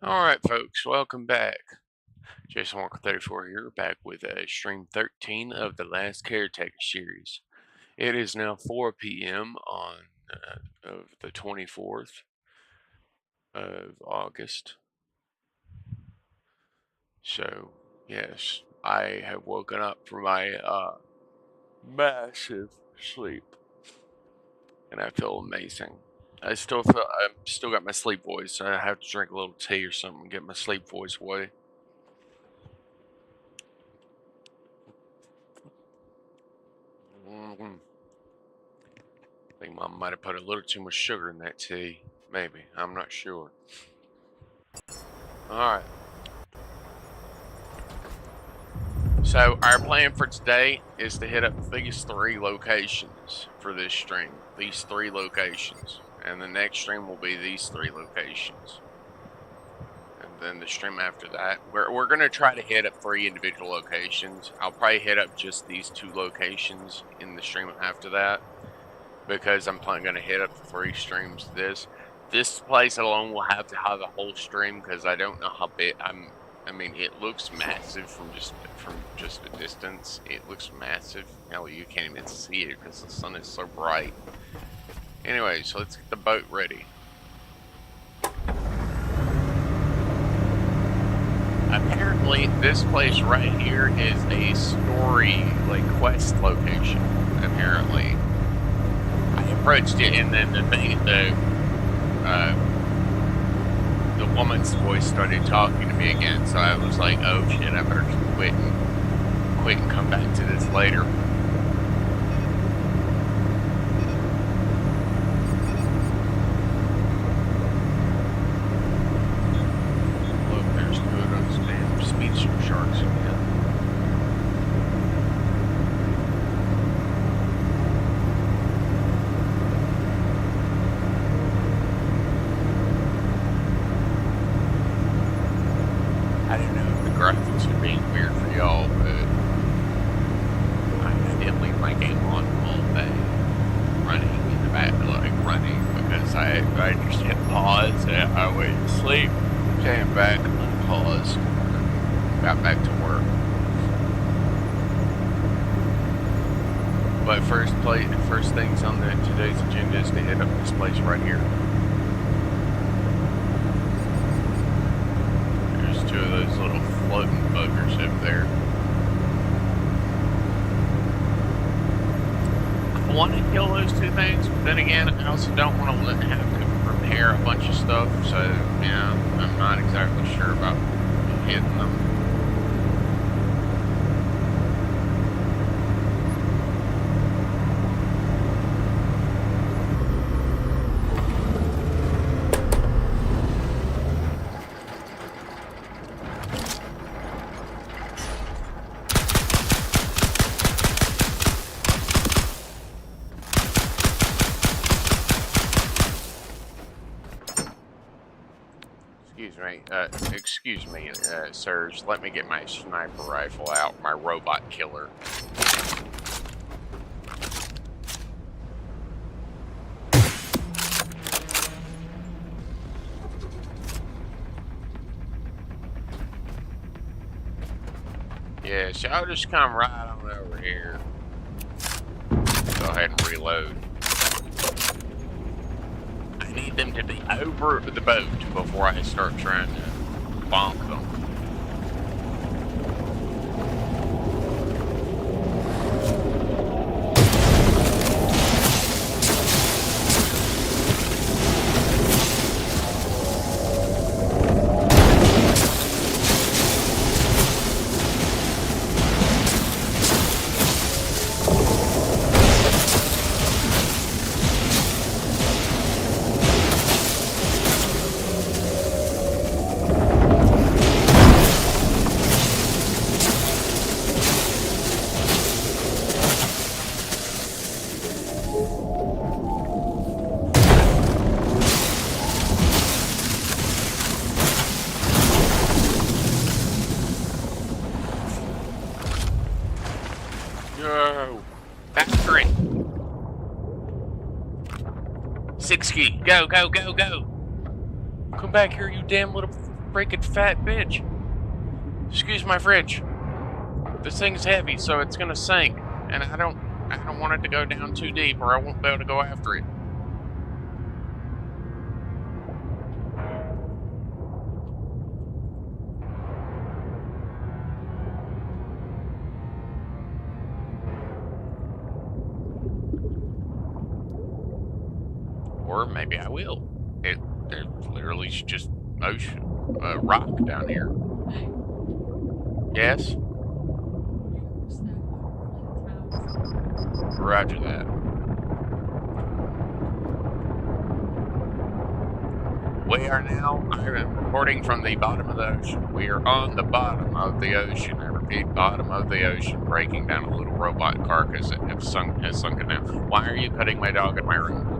Alright folks, welcome back. Jason Walker 34 here, back with stream 13 of the Last CareTaker series. It is now 4 p.m. on of the 24th of August. So, yes, I have woken up from my massive sleep. And I feel amazing. I've still got my sleep voice, so I have to drink a little tea or something to get my sleep voice away. I think Mom might have put a little too much sugar in that tea. Maybe. I'm not sure. Alright. So, our plan for today is to hit up these 3 locations for this stream. These 3 locations. And the next stream will be these 3 locations. And then the stream after that. We're going to try to hit up 3 individual locations. I'll probably hit up just these 2 locations in the stream after that, because I'm going to hit up 3 streams this place alone will have to have a whole stream, because I don't know how big I mean, it looks massive from just a distance. It looks massive. Hell, you can't even see it because the sun is so bright. Anyway, so let's get the boat ready. Apparently, this place right here is a story, like, quest location. Apparently, I approached it, and then the woman's voice started talking to me again. So I was like, "Oh shit! I better quit and come back to this later." Look, there's 2 of those damn speedster sharks again. I don't know if the graphics are being weird for y'all, but I did leave my game on all day, running in the back, like running, because I just hit pause, and I went to sleep, came back, unpaused, got back to work. But first things on today's agenda is to hit up this place right here. There's 2 of those little floating buggers over there. I want to kill those 2 things, but then again, I also don't want to have to repair a bunch of stuff, so yeah, I'm not exactly sure about hitting them. Excuse me, sirs. Let me get my sniper rifle out, my robot killer. Yeah, so I'll just come right on over here. Go ahead and reload. I need them to be over the boat before I start trying to bonk them. No! Factory! 6 key! Go, go, go, go! Come back here, you damn little Freaking fat bitch. Excuse my fridge. This thing's heavy, so it's gonna sink. And I don't want it to go down too deep or I won't be able to go after it. Or maybe I will. There's literally just ocean, rock down here. Yes? Roger that. We are now, I am reporting from the bottom of the ocean. We are on the bottom of the ocean. I repeat, bottom of the ocean, breaking down a little robot carcass that has sunken down. Why are you putting my dog in my room?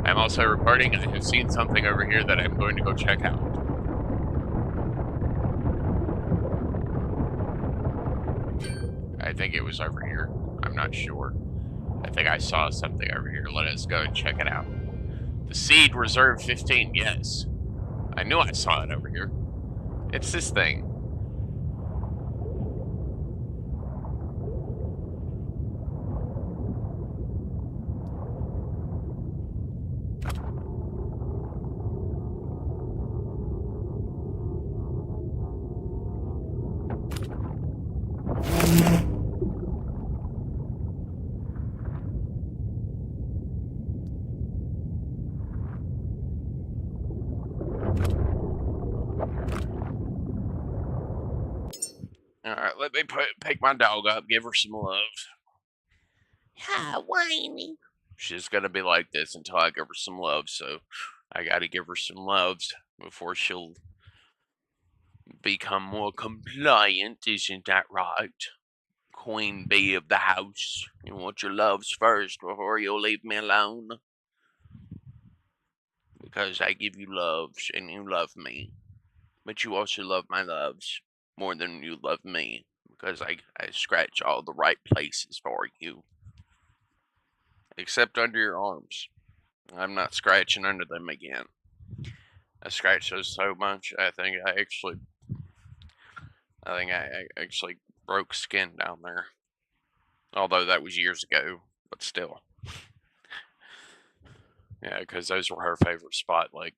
I'm also reporting I have seen something over here that I'm going to go check out. I think it was over here. I'm not sure. I think I saw something over here. Let us go and check it out. The Seed Reserve 15, yes. I knew I saw it over here. It's this thing. Alright, let me pick my dog up, give her some love. Hi, whiny. She's gonna be like this until I give her some love, so I gotta give her some loves before she'll become more compliant, isn't that right? Queen bee of the house. You want your loves first before you'll leave me alone. Because I give you loves and you love me. But you also love my loves more than you love me. Because I scratch all the right places for you. Except under your arms. I'm not scratching under them again. I scratched those so much, I think I actually broke skin down there. Although that was years ago, but still. Yeah, because those were her favorite spot. Like,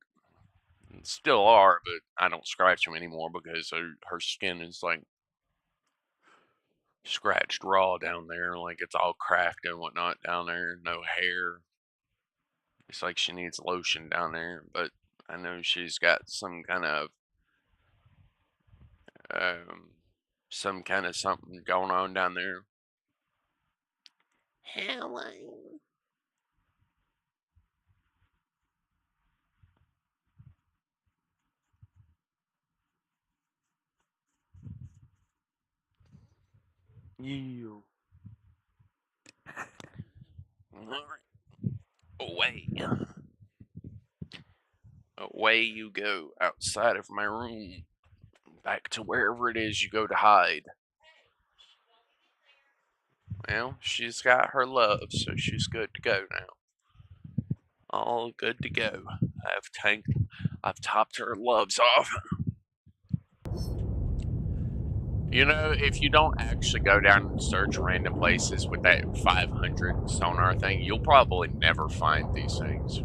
still are, but I don't scratch them anymore because her skin is like scratched raw down there. Like, it's all cracked and whatnot down there. No hair. It's like she needs lotion down there, but I know she's got some kind of something going on down there. Hello. You. Alright. Away. Away you go outside of my room. Back to wherever it is you go to hide. Well, she's got her love, so she's good to go now. All good to go. I've topped her loves off. You know, if you don't actually go down and search random places with that 500 sonar thing, you'll probably never find these things.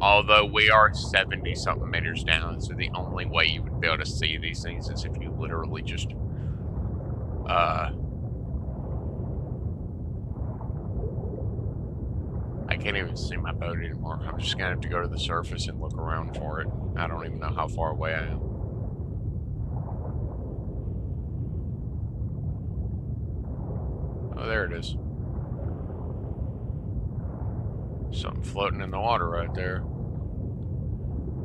Although we are 70-something meters down, so the only way you would be able to see these things is if you literally just, I can't even see my boat anymore. I'm just gonna have to go to the surface and look around for it. I don't even know how far away I am. Oh, there it is. Something floating in the water right there.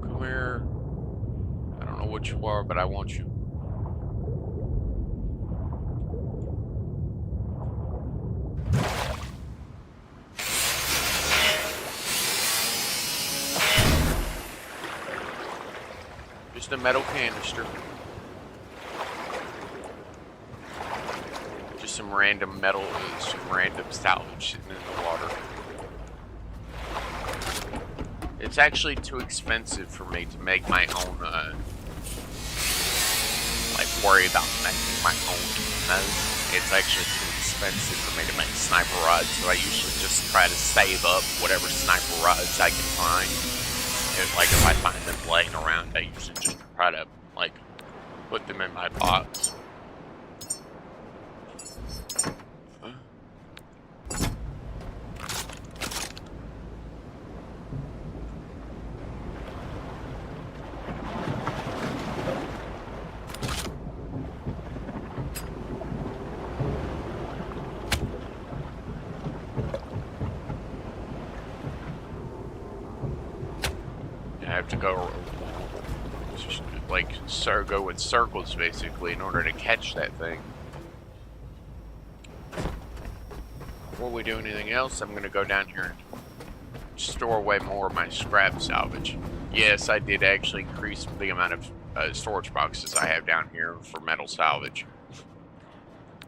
Come here. I don't know what you are, but I want you. Just a metal canister. Just some random metal, some random salvage sitting in the water. It's actually too expensive for me to make my own, like, worry about making my own ammo. It's actually too expensive for me to make sniper rods, so I usually just try to save up whatever sniper rods I can find. Like, if I find them laying around, I usually just try to, like, put them in my box. I have to go, like, go in circles, basically, in order to catch that thing. Before we do anything else, I'm going to go down here and store away more of my scrap salvage. Yes, I did actually increase the amount of storage boxes I have down here for metal salvage.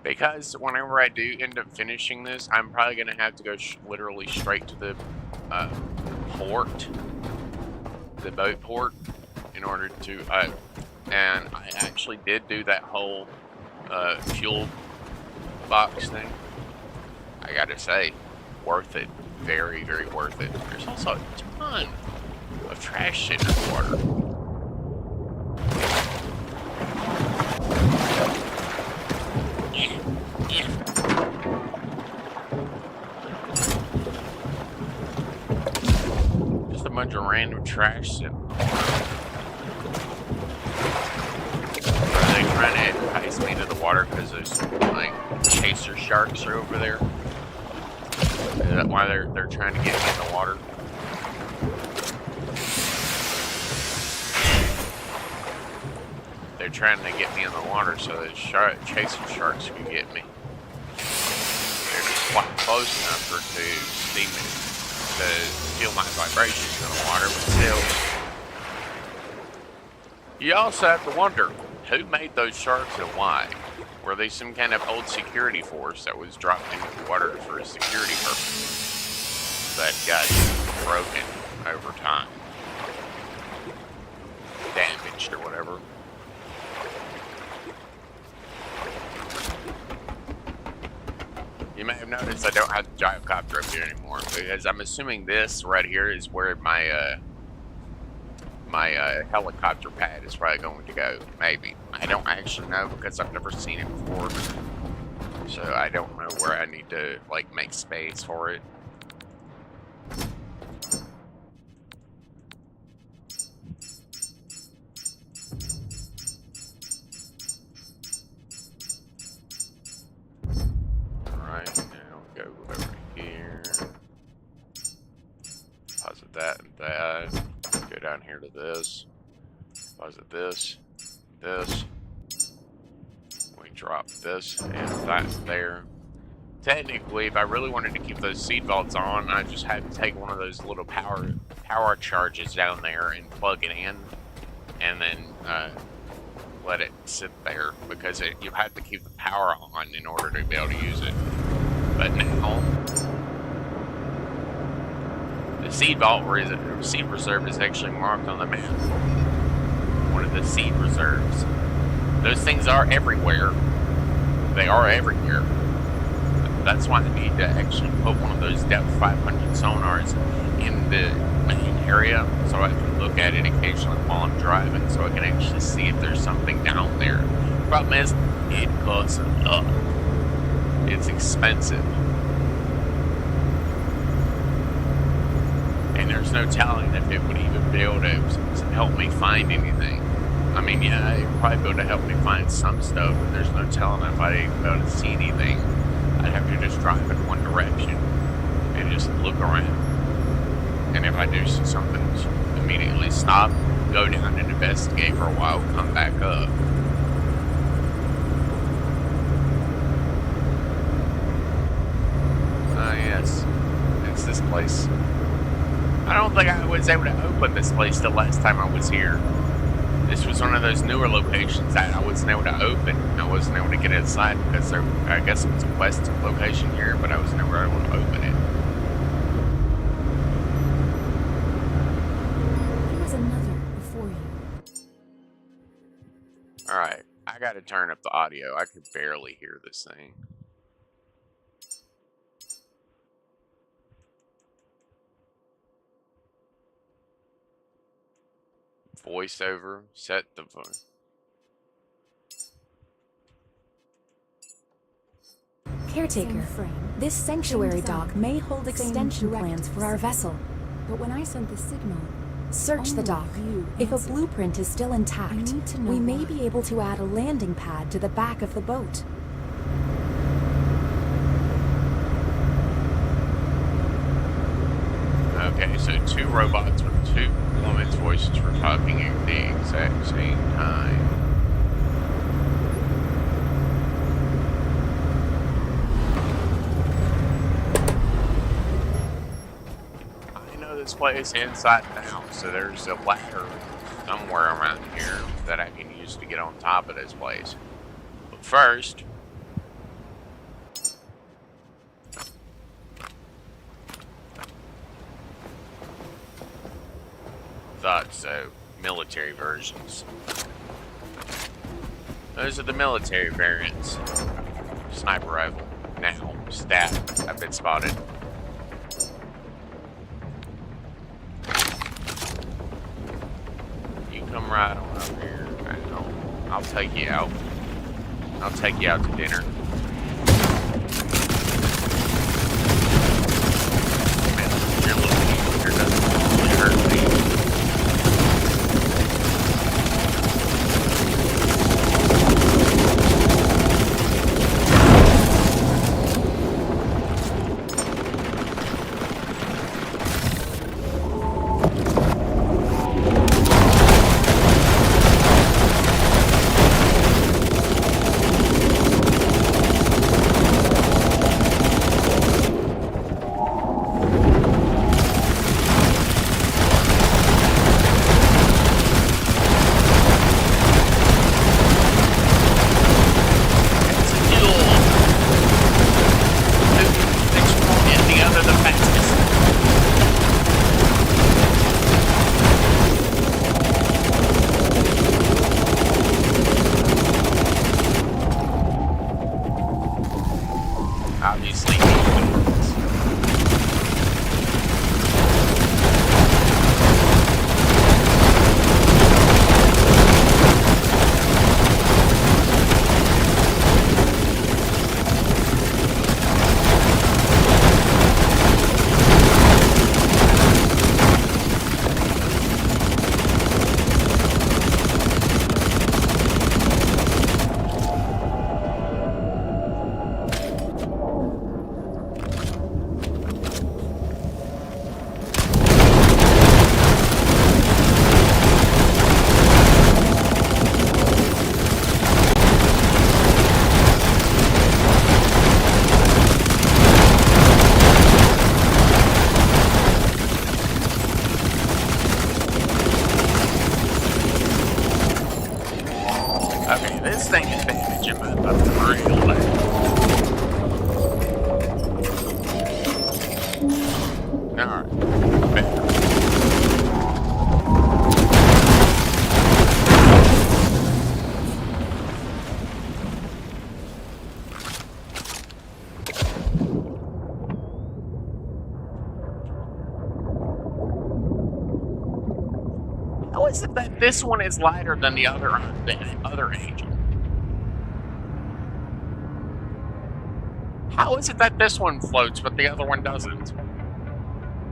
Because whenever I do end up finishing this, I'm probably going to have to go literally straight to the port. The boat port in order to and I actually did do that whole fuel box thing. I gotta say, worth it. Very, very worth it. There's also a ton of trash sitting in the water. Just a bunch of random trash sitting. Are they trying to entice me to the water because there's like chaser sharks are over there? Is that why they're trying to get me in the water? They're trying to get me in the water so that chaser sharks can get me. They're just quite close enough for to steam me, to feel my vibrations in the water, but still. You also have to wonder, who made those sharks and why? Were they some kind of old security force that was dropped into the water for a security purpose that got broken over time? Damaged or whatever. You may have noticed I don't have the gyrocopter up here anymore, because I'm assuming this right here is where my helicopter pad is probably going to go. Maybe. I don't actually know because I've never seen it before. So I don't know where I need to, like, make space for it. Alright, now we'll go over here. Deposit that and that. Go down here to this. Deposit this. This. We drop this and that there. Technically, if I really wanted to keep those seed vaults on, I just had to take one of those little power charges down there and plug it in, and then let it sit there, because you have to keep the power on in order to be able to use it. But now, the seed vault seed reserve is actually marked on the map. One of the seed reserves. Those things are everywhere. They are everywhere. That's why I need to actually put one of those depth 500 sonars in the main area so I can look at it occasionally while I'm driving, so I can actually see if there's something down there. Problem is, it costs up. It's expensive. And there's no telling if it would even be able to help me find anything. I mean, yeah, it'd probably be able to help me find some stuff, but there's no telling if I'd even be able to see anything. I'd have to just drive in one direction and just look around. And if I do see something, immediately stop, go down and investigate for a while, come back up. Ah, yes. It's this place. I don't think I was able to open this place the last time I was here. This was one of those newer locations that I wasn't able to open. I wasn't able to get inside because I guess it was a quest location here, but I was never able to open it. gotta turn up the audio. I could barely hear this thing. Voiceover, set the phone. Caretaker, this sanctuary dock may hold extension plans for our vessel. But when I sent the signal, Search the dock. If a blueprint is still intact, we may be able to add a landing pad to the back of the boat. Okay, so 2 robots with 2 women's voices were talking at the exact same time. I know this place inside and out, so there's a ladder somewhere around here that I can use to get on top of this place. But first, thought so. Military versions. Those are the military variants. Sniper rifle. Now, stat. I've been spotted. You come right on over here. I'll take you out. I'll take you out to dinner. Man, your little hand here doesn't really hurt me. Obviously, okay, this thing is damaging my real bad. Alright, better. How is it that this one is lighter than the other angel? How is it that this one floats but the other one doesn't?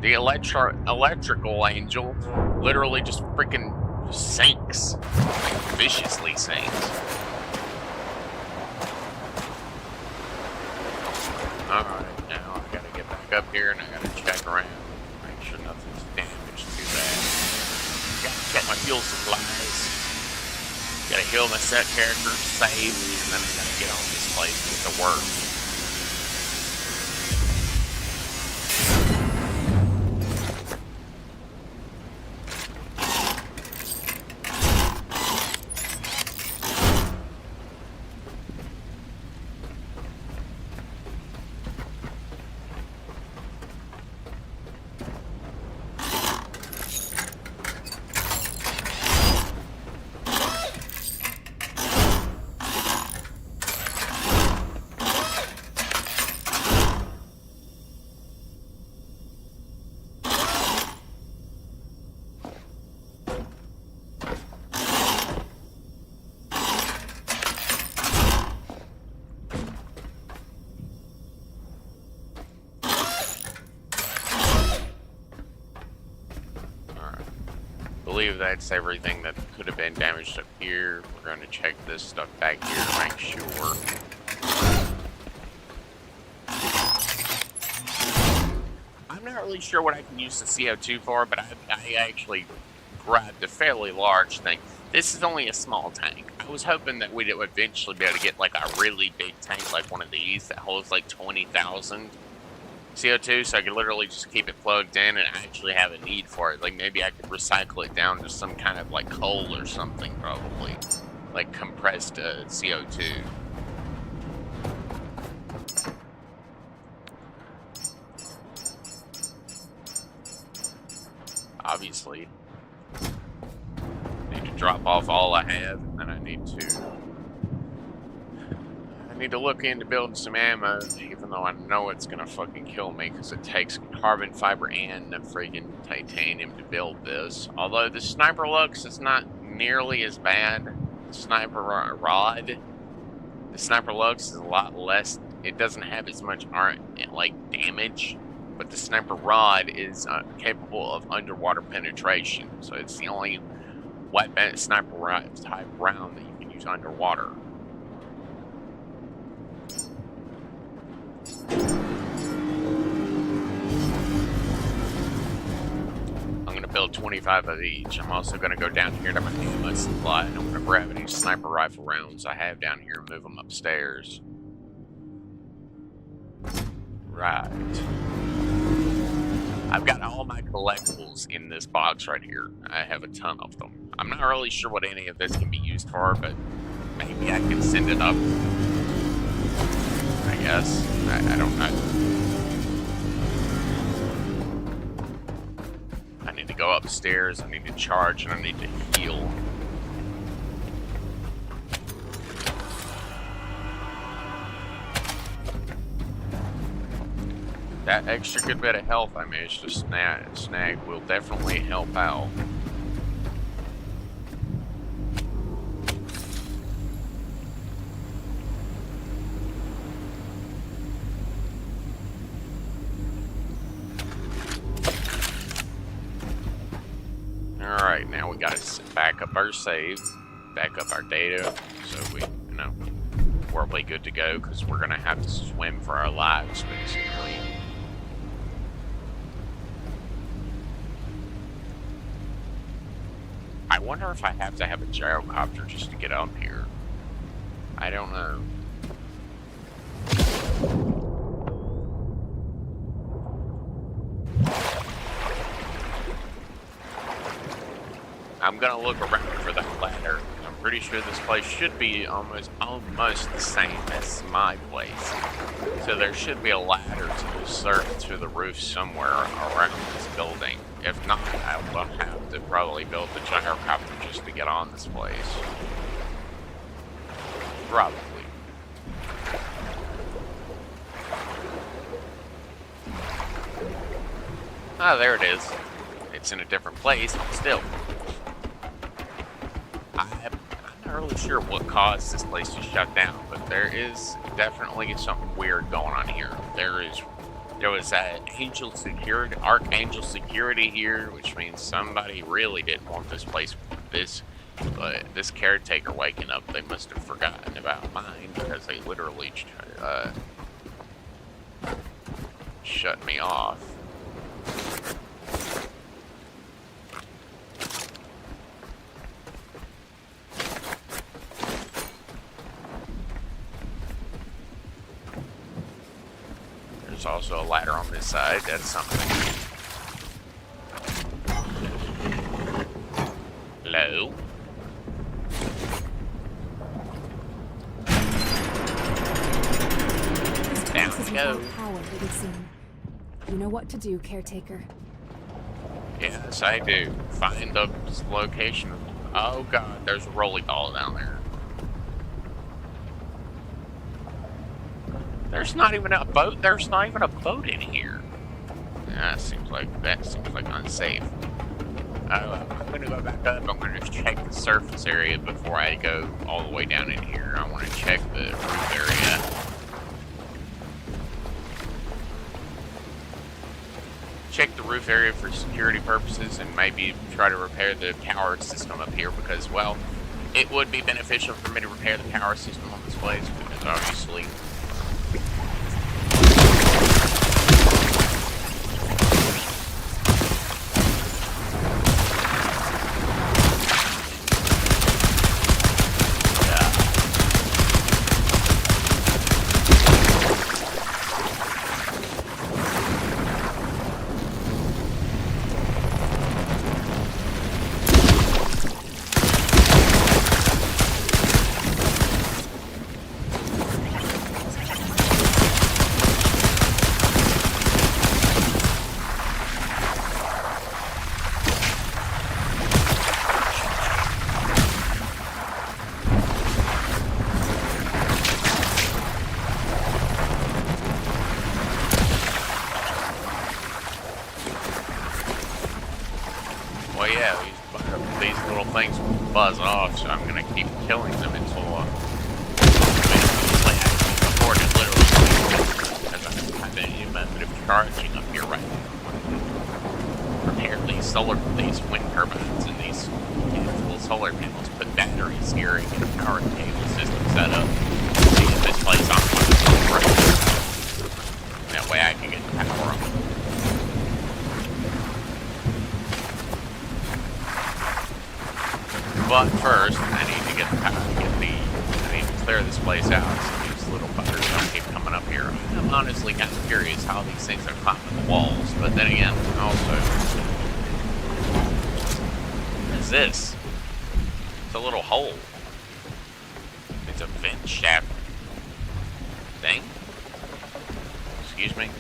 The electrical angel literally just freaking sinks. Viciously sinks. Alright, now I gotta get back up here and I gotta check around. Make sure nothing's damaged too bad. Gotta check my fuel supplies. Gotta heal my set character, save, and then I gotta get on this place and get to work. believe that's everything that could have been damaged up here. We're going to check this stuff back here to make sure. I'm not really sure what I can use the CO2 for, but I actually grabbed a fairly large thing. This is only a small tank. I was hoping that we'd eventually be able to get like a really big tank like one of these that holds like 20,000 CO2, so I could literally just keep it plugged in and actually have a need for it. Like maybe I could recycle it down to some kind of like coal or something, probably. Like compressed CO2. Obviously. I need to drop off all I have, and then I need to look into building some ammo, even though I know it's gonna fucking kill me, because it takes carbon fiber and the friggin' titanium to build this. Although the sniper lux is not nearly as bad. The sniper rod, the sniper lux is a lot less. It doesn't have as much like damage, but the sniper rod is capable of underwater penetration. So it's the only weapon sniper type round that you can use underwater. I'm going to build 25 of each. I'm also going to go down here to my ammo supply, and I'm going to grab any sniper rifle rounds I have down here and move them upstairs. Right. I've got all my collectibles in this box right here. I have a ton of them. I'm not really sure what any of this can be used for, but maybe I can send it up. I guess. I don't know. I need to go upstairs, I need to charge, and I need to heal. That extra good bit of health I managed to snag will definitely help out. Alright, now we gotta back up our save, back up our data, so we, we're probably good to go, because we're gonna have to swim for our lives, basically. I wonder if I have to have a gyrocopter just to get up here. I don't know. I'm gonna look around for that ladder. I'm pretty sure this place should be almost the same as my place. So there should be a ladder to the roof somewhere around this building. If not, I will have to probably build the gyrocopter just to get on this place. Probably. Ah, there it is. It's in a different place, but still. I'm not really sure what caused this place to shut down, but there is definitely something weird going on here. There was Archangel security here, which means somebody really didn't want this place, but this caretaker waking up, they must have forgotten about mine, because they literally shut me off. There's also a ladder on this side. That's something. Hello? Down we go. You know what to do, caretaker. Yes, I do. Find the location. Oh god, there's a rolly ball down there. There's not even a boat. There's not even a boat in here. That seems like unsafe. I'm gonna go back up. I'm gonna check the surface area before I go all the way down in here. I want to check the roof area. check the roof area for security purposes and maybe try to repair the power system up here because, well, it would be beneficial for me to repair the power system on this place because obviously well, yeah, these little things buzz off, so I'm gonna keep killing them until I actually afford it, literally, because I have any method of charging up here right now. Repair these wind turbines and these little solar panels, put batteries here, and get a power cable system set up to get this place on fire. That way I can get the power on. But first, I need to get the power, I need to clear this place out so these little buggers don't keep coming up here. I'm honestly kind of curious how these things are climbing the walls, but then again, also, what is this? It's a little hole. It's a vent shaft thing. Excuse me.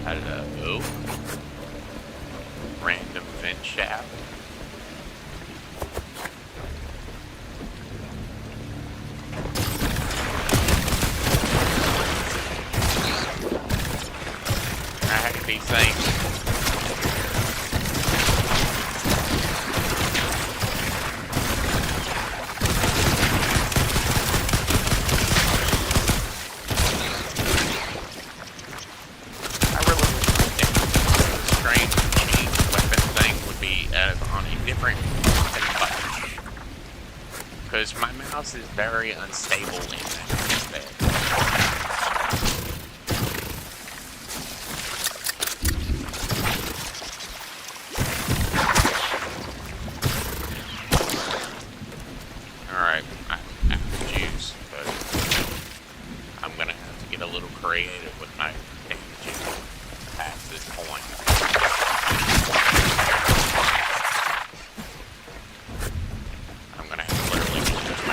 Hello. Random vent shaft. I hate these things. Because my mouse is very unstable in that respect. Alright, I'm out of juice, but I'm gonna have to get a little creative with my damaging past this point.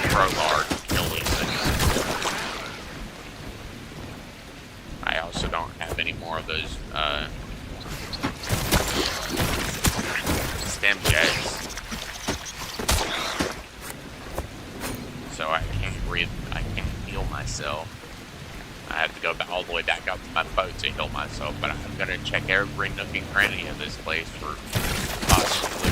Crowbar to kill these things. I also don't have any more of those stem jets, so I can't heal myself. I have to go all the way back up to my boat to heal myself, but I'm gonna check every nook and cranny of this place for possibly.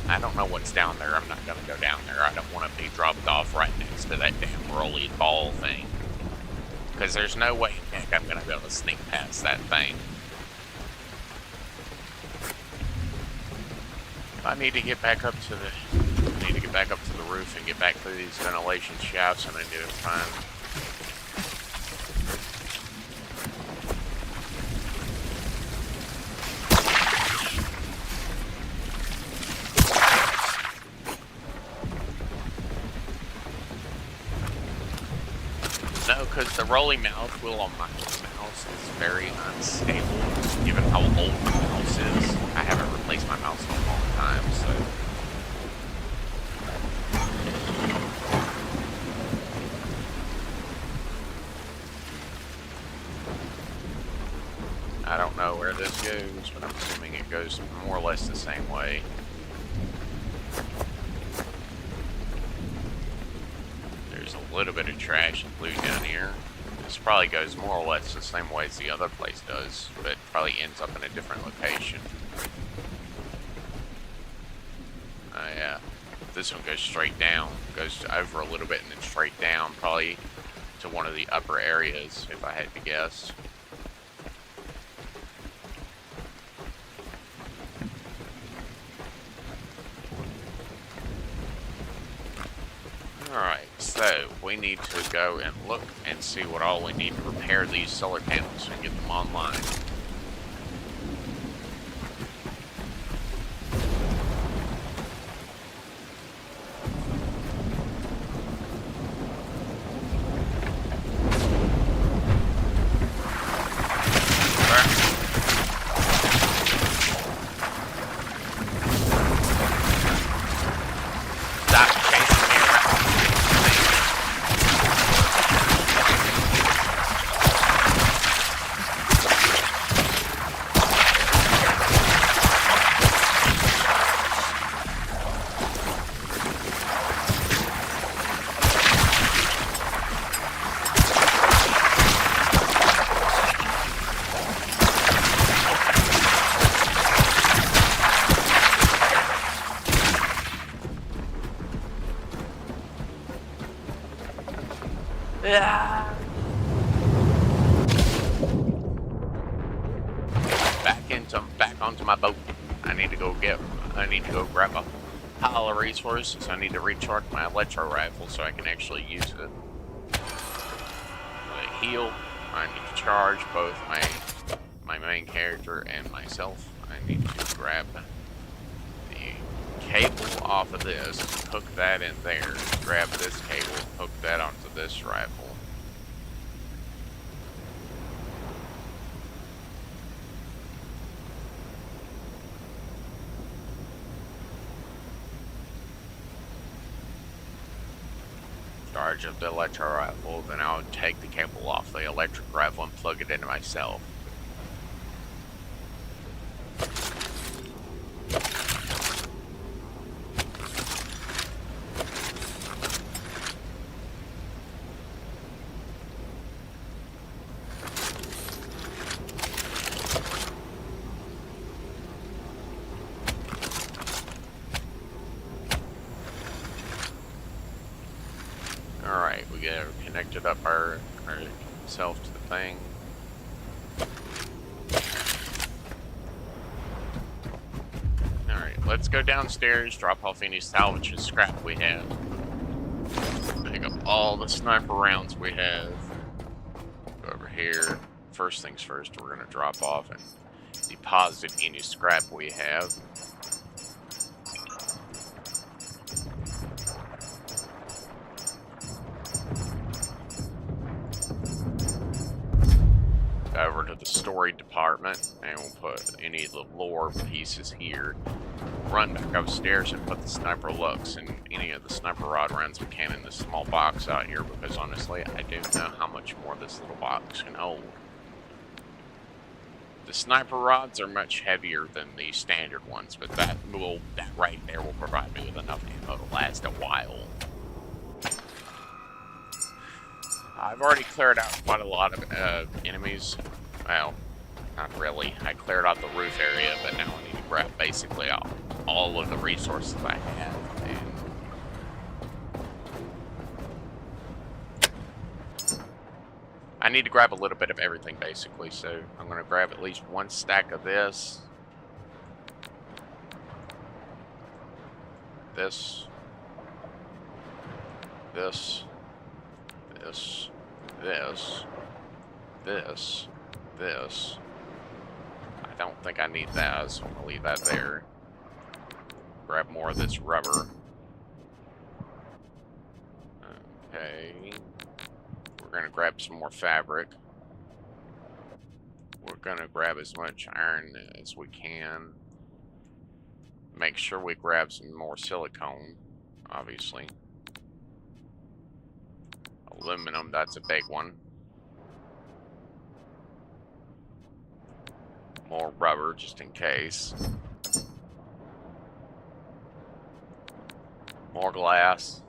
I don't know what's down there. I'm not going to go down there. I don't want to be dropped off right next to that damn rolly ball thing. Because there's no way in heck I'm going to be able to sneak past that thing. I need to get back up to the roof and get back through these ventilation shafts, and I do it fine. No, because the rolling mouse wheel on my mouse is very unstable, given how old my mouse is. I haven't replaced my mouse in a long time, so. I don't know where this goes, but I'm assuming it goes more or less the same way. There's a a little bit of trash and loot down here. This probably goes more or less the same way as the other place does, but probably ends up in a different location. Yeah. This one goes straight down, goes over a little bit and then straight down, probably to one of the upper areas, if I had to guess. Alright, so we need to go and look and see what all we need to repair these solar panels and get them online. Back onto my boat. I need to go grab a pile of resources. I need to recharge my electro rifle so I can actually use it. Heal. I need to charge both my main character and myself. I need to grab the cable off of this, hook that in there, grab this cable, hook that onto this rifle. Charge of the electro rifle, then I'll take the cable off the electric rifle and plug it into myself. Alright, we get connected up ourselves to the thing. Alright, let's go downstairs, drop off any salvage and scrap we have. Pick up all the sniper rounds we have. Go over here. First things first, we're going to drop off and deposit any scrap we have. Over to the storage department, and we'll put any of the lore pieces here. Run back upstairs and put the sniper looks and any of the sniper rod rounds we can in this small box out here, because honestly, I don't know how much more this little box can hold. The sniper rods are much heavier than the standard ones, but that right there will provide me with enough ammo to last a while. I've already cleared out quite a lot of enemies. Well, not really. I cleared out the roof area, but now I need to grab basically all of the resources I have. And I need to grab a little bit of everything, basically. So I'm going to grab at least one stack of this. This. This. This. This. This. I don't think I need that, so I'm going to leave that there. Grab more of this rubber. Okay. We're going to grab some more fabric. We're going to grab as much iron as we can. Make sure we grab some more silicone, obviously. Aluminum, that's a big one. More rubber, just in case. More glass.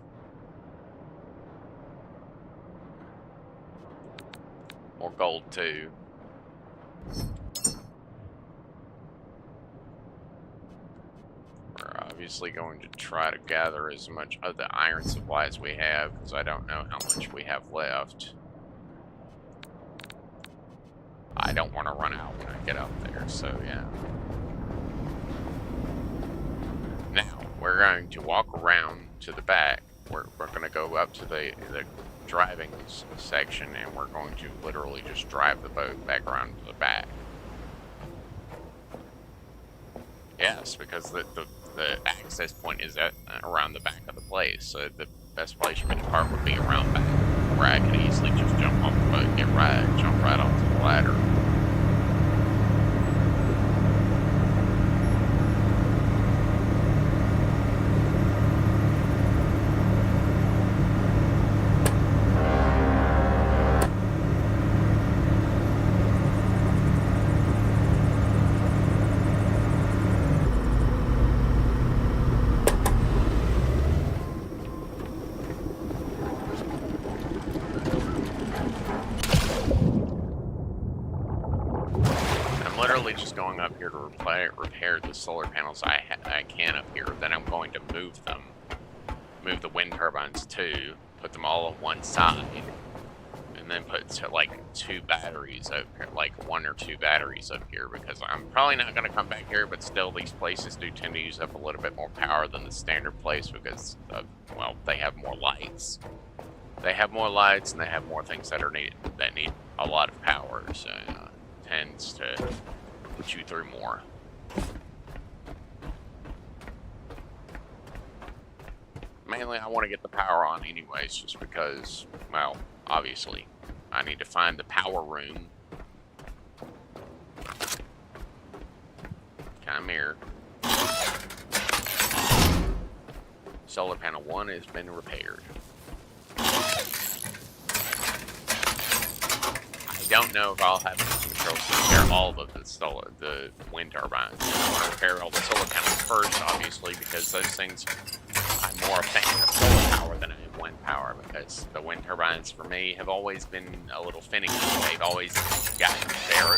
More gold too. We're obviously going to try to gather as much of the iron supply as we have, because I don't know how much we have left. I don't want to run out when I get up there, so yeah. Now, we're going to walk around to the back. We're going to go up to the driving section, and we're going to literally just drive the boat back around to the back. Yes, because the access point is around the back of the place, so the best place for me to park would be around back, where I could easily just jump off the boat, jump right onto the ladder. Just going up here to repair the solar panels I can up here. Then I'm going to move them, move the wind turbines too, put them all on one side, and then put like 2 batteries up here, like 1 or 2 batteries up here, because I'm probably not going to come back here, but still these places do tend to use up a little bit more power than the standard place because of, well, they have more lights. They have more lights and they have more things that need a lot of power, so it tends to put you through more. Mainly, I want to get the power on anyways, just because, well, obviously, I need to find the power room. Come here. Solar panel 1 has been repaired. I don't know if I'll have enough materials to repair all of the wind turbines. I want to repair all the solar panels first, obviously, because those things, I'm more a fan of solar power than I am wind power, because the wind turbines, for me, have always been a little finicky. They've always gotten their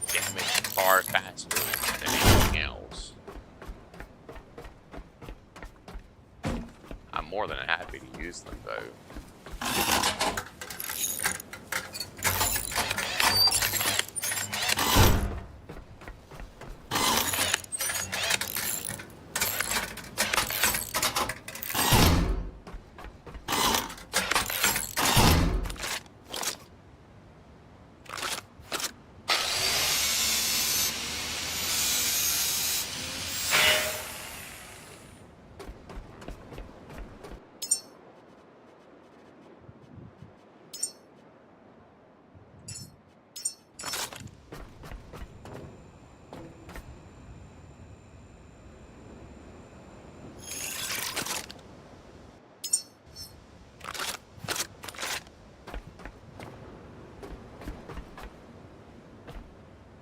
damage far faster than anything else. I'm more than happy to use them, though.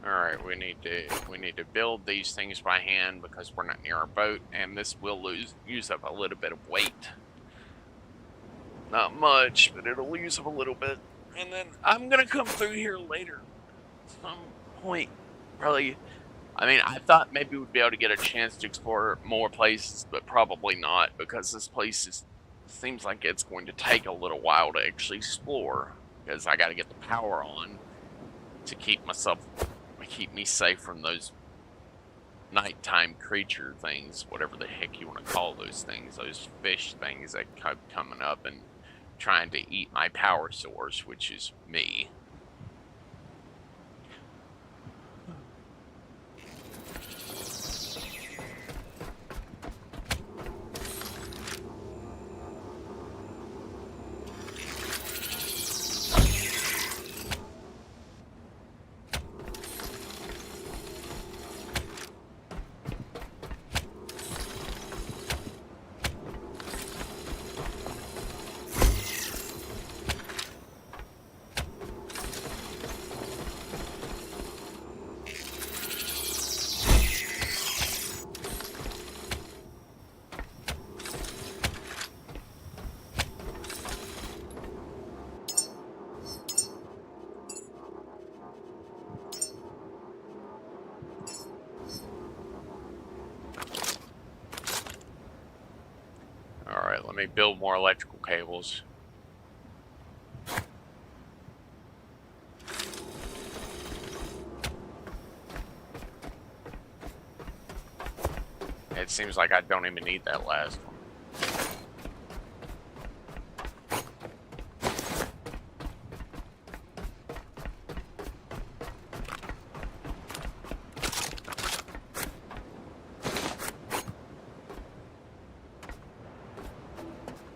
Alright, we need to build these things by hand because we're not near our boat, and this will use up a little bit of weight. Not much, but it'll use up a little bit. And then I'm gonna come through here later. At some point. Probably. I mean, I thought maybe we'd be able to get a chance to explore more places, but probably not, because this place seems like it's going to take a little while to actually explore. Because I gotta get the power on to keep me safe from those nighttime creature things, whatever the heck you want to call those things, those fish things that keep coming up and trying to eat my power source, which is me. me build more electrical cables. It seems like I don't even need that last one.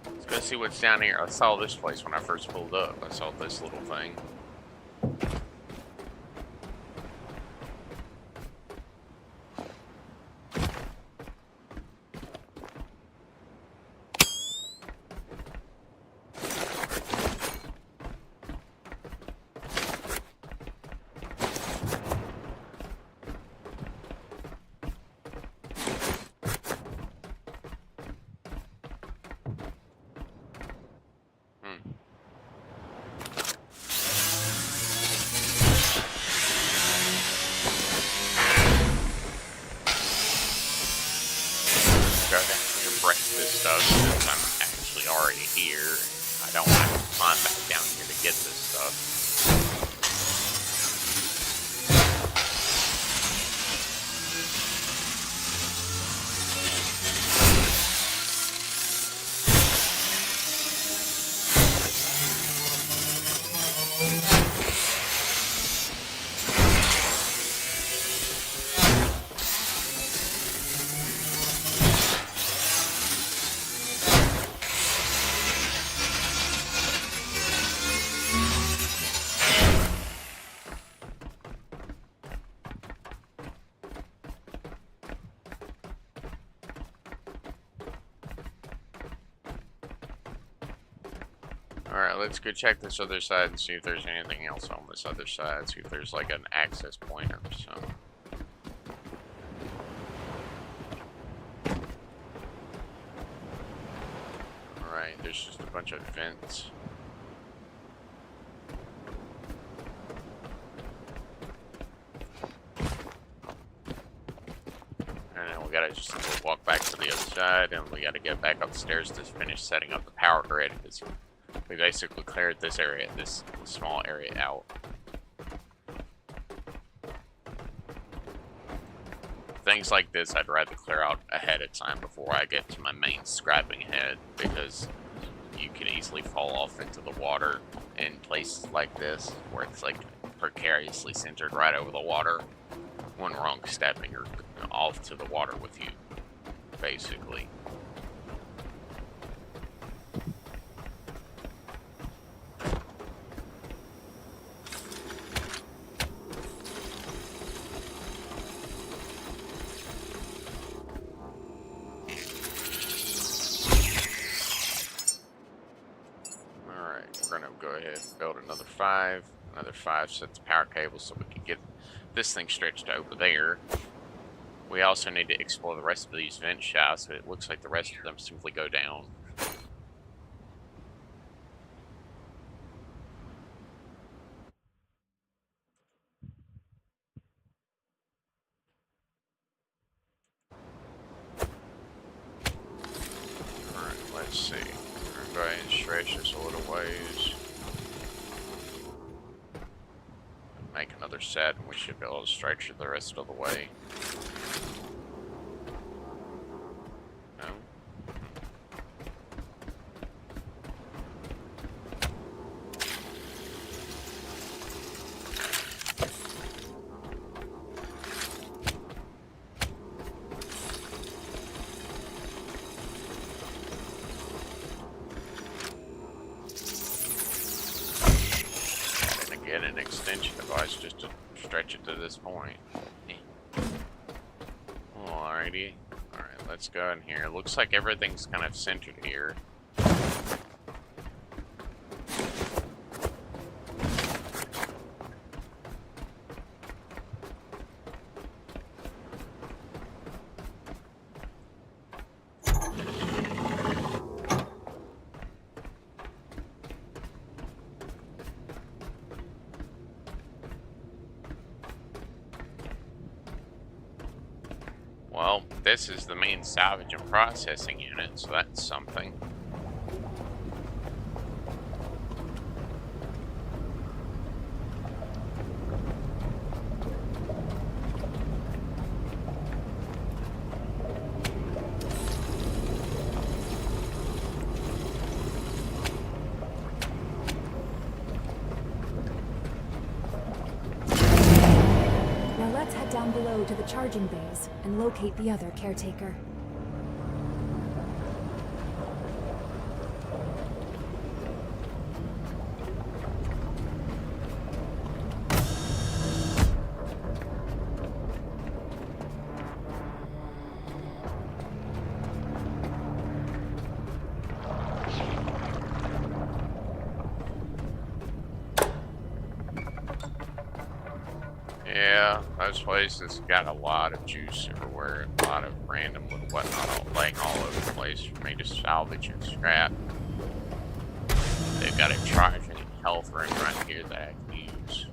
Let's go see what's down here. I saw this place when I first pulled up. I saw this little thing. Since I'm actually already here, I don't have to climb back down here to get this stuff. Alright, let's go check this other side and see if there's anything else on this other side. See if there's like an access point or something. Alright, there's just a bunch of vents. And then we gotta just walk back to the other side, and we gotta get back upstairs to finish setting up the power grid, because we basically cleared this area, this small area out. Things like this I'd rather clear out ahead of time before I get to my main scrapping head, because you can easily fall off into the water in places like this, where it's like precariously centered right over the water. One wrong step and you're off to the water with you, basically. Another five sets of power cables so we can get this thing stretched over there. We also need to explore the rest of these vent shafts, but it looks like the rest of them simply go down. Alright, let's see. We're going to go ahead and stretch this a little ways. Make another set, and we should be able to stretch it the rest of the way. No? Get an extension device just to stretch it to this point. Alrighty. Alright, let's go in here. Looks like everything's kind of centered here. Well, this is the main salvage and processing unit, so that's something. Let's head down below to the charging bays and locate the other caretaker. Yeah, those places got a lot of juice everywhere, a lot of random little whatnot laying all over the place for me to salvage and scrap. They've got a charge any health room right here that I can use.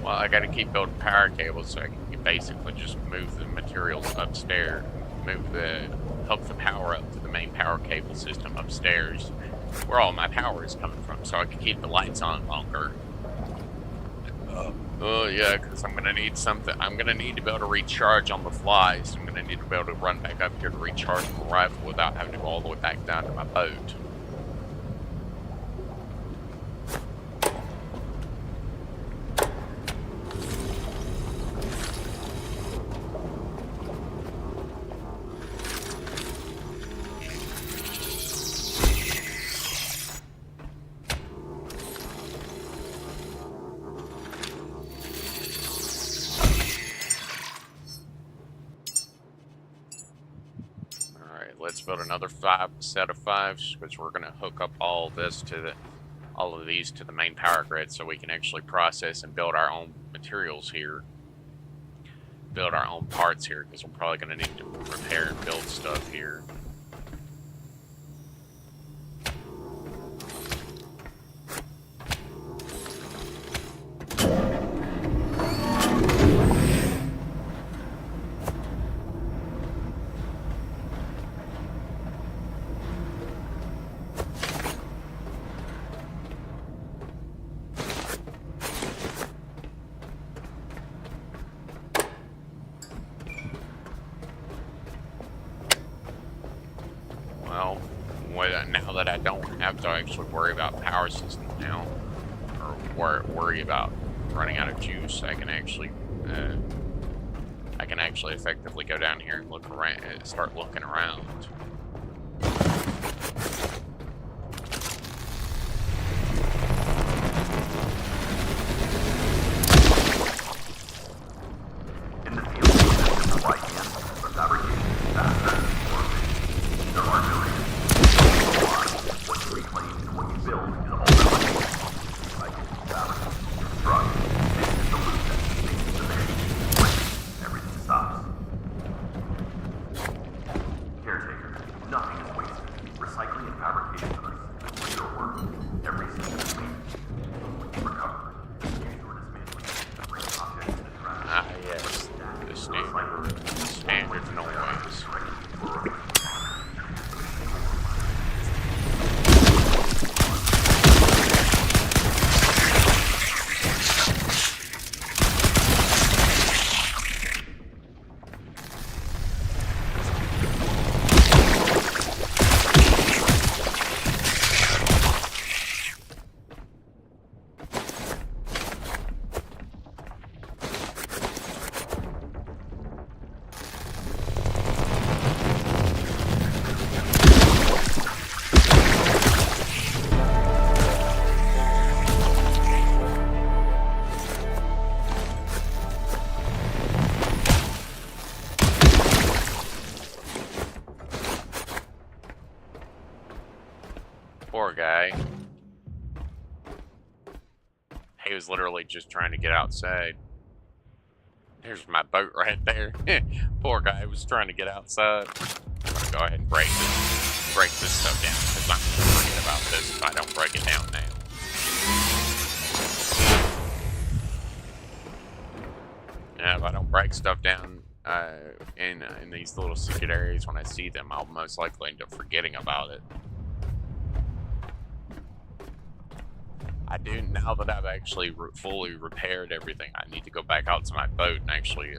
Well, I gotta keep building power cables so I can basically just move the materials upstairs, hook the power up to the main power cable system upstairs, where all my power is coming from, so I can keep the lights on longer. Oh yeah, because I'm gonna need something. I'm gonna need to be able to recharge on the fly, so I'm gonna need to be able to run back up here to recharge my rifle without having to go all the way back down to my boat. Let's build another set of fives, because we're going to hook up all of these to the main power grid, so we can actually process and build our own materials here, build our own parts here, because we're probably going to need to repair and build stuff here. Now that I don't have to actually worry about power system now, or worry about running out of juice, I can actually effectively go down here and look around, start looking around. Poor guy. He was literally just trying to get outside. There's my boat right there. Poor guy was trying to get outside. I'm gonna go ahead and break this stuff down because I'm gonna forget about this if I don't break it down now. Yeah, if I don't break stuff down in these little secret areas when I see them, I'll most likely end up forgetting about it. I do, now that I've actually fully repaired everything, I need to go back out to my boat and actually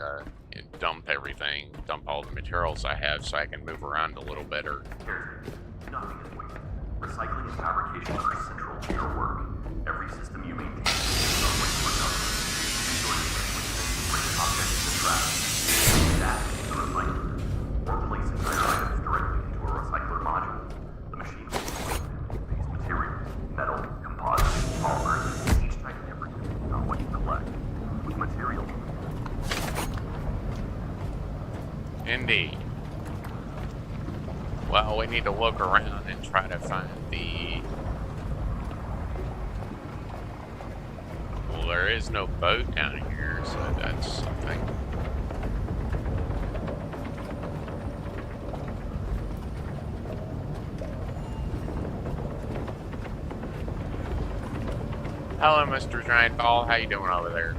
and dump everything, dump all the materials I have so I can move around a little better. Nothing is wasted. Recycling and fabrication are central to your work. Every system you maintain is some way or another. Enjoy the bring objects to the trash. That is the recycler. Or place entire items directly into a recycler module. The machine will collect these materials, metal, composites, polymers, each type and everything on what you collect. With materials. Indeed. Well, we need to look around and try to find the... Well, there is no boat down here, so that's something. Hello, Mr. Giant Ball. How you doing over there?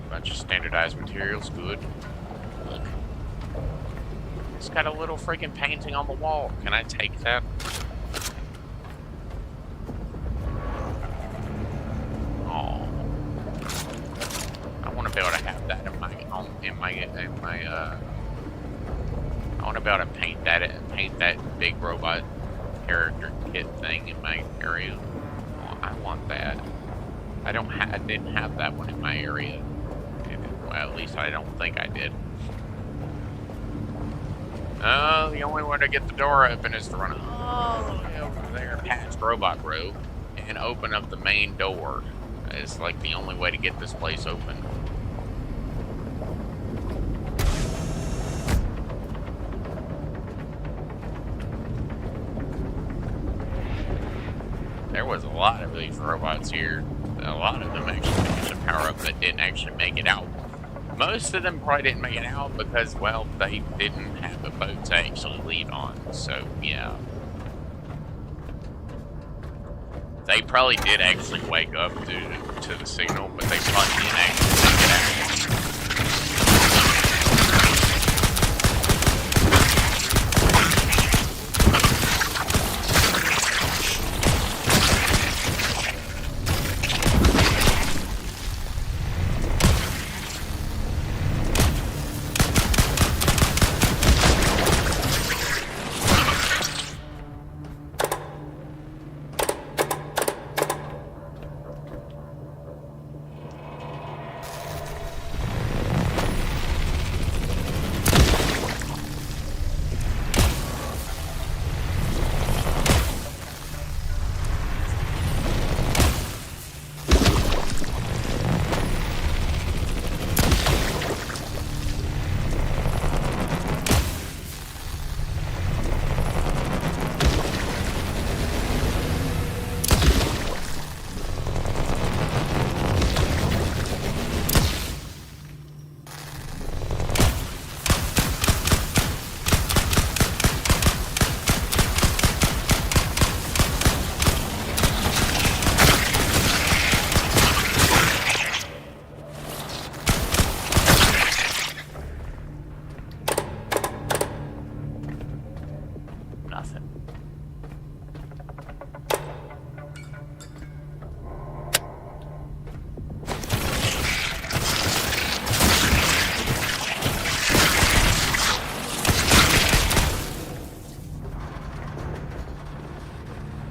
Bunch of standardized materials, good. Look. It's got a little freaking painting on the wall. Can I take that? Oh. I want to be able to have that in my I want to be able to paint that big robot character kit thing in my area. Oh, I want that. I didn't have that one in my area. Well, at least I don't think I did. Oh, the only way to get the door open is to run all the way over there past Robot Row and open up the main door. It's like the only way to get this place open. There was a lot of these robots here. A lot of them actually managed to power up that didn't actually make it out. Most of them probably didn't make it out because, well, they didn't have a boat to actually leave on. So, yeah. They probably did actually wake up due to the signal, but they probably didn't actually make it out.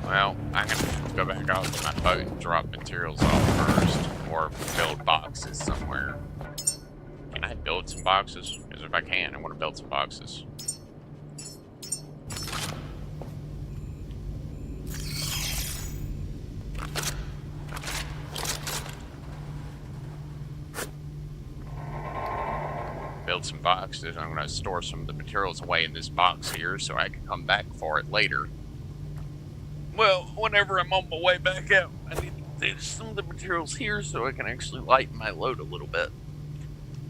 Well, I'm gonna have to go back out to my boat and drop materials off first, or build boxes somewhere. Can I build some boxes? Because if I can, I want to build some boxes. Build some boxes. I'm going to store some of the materials away in this box here so I can come back for it later. Well, whenever I'm on my way back out, I need to do some of the materials here so I can actually lighten my load a little bit.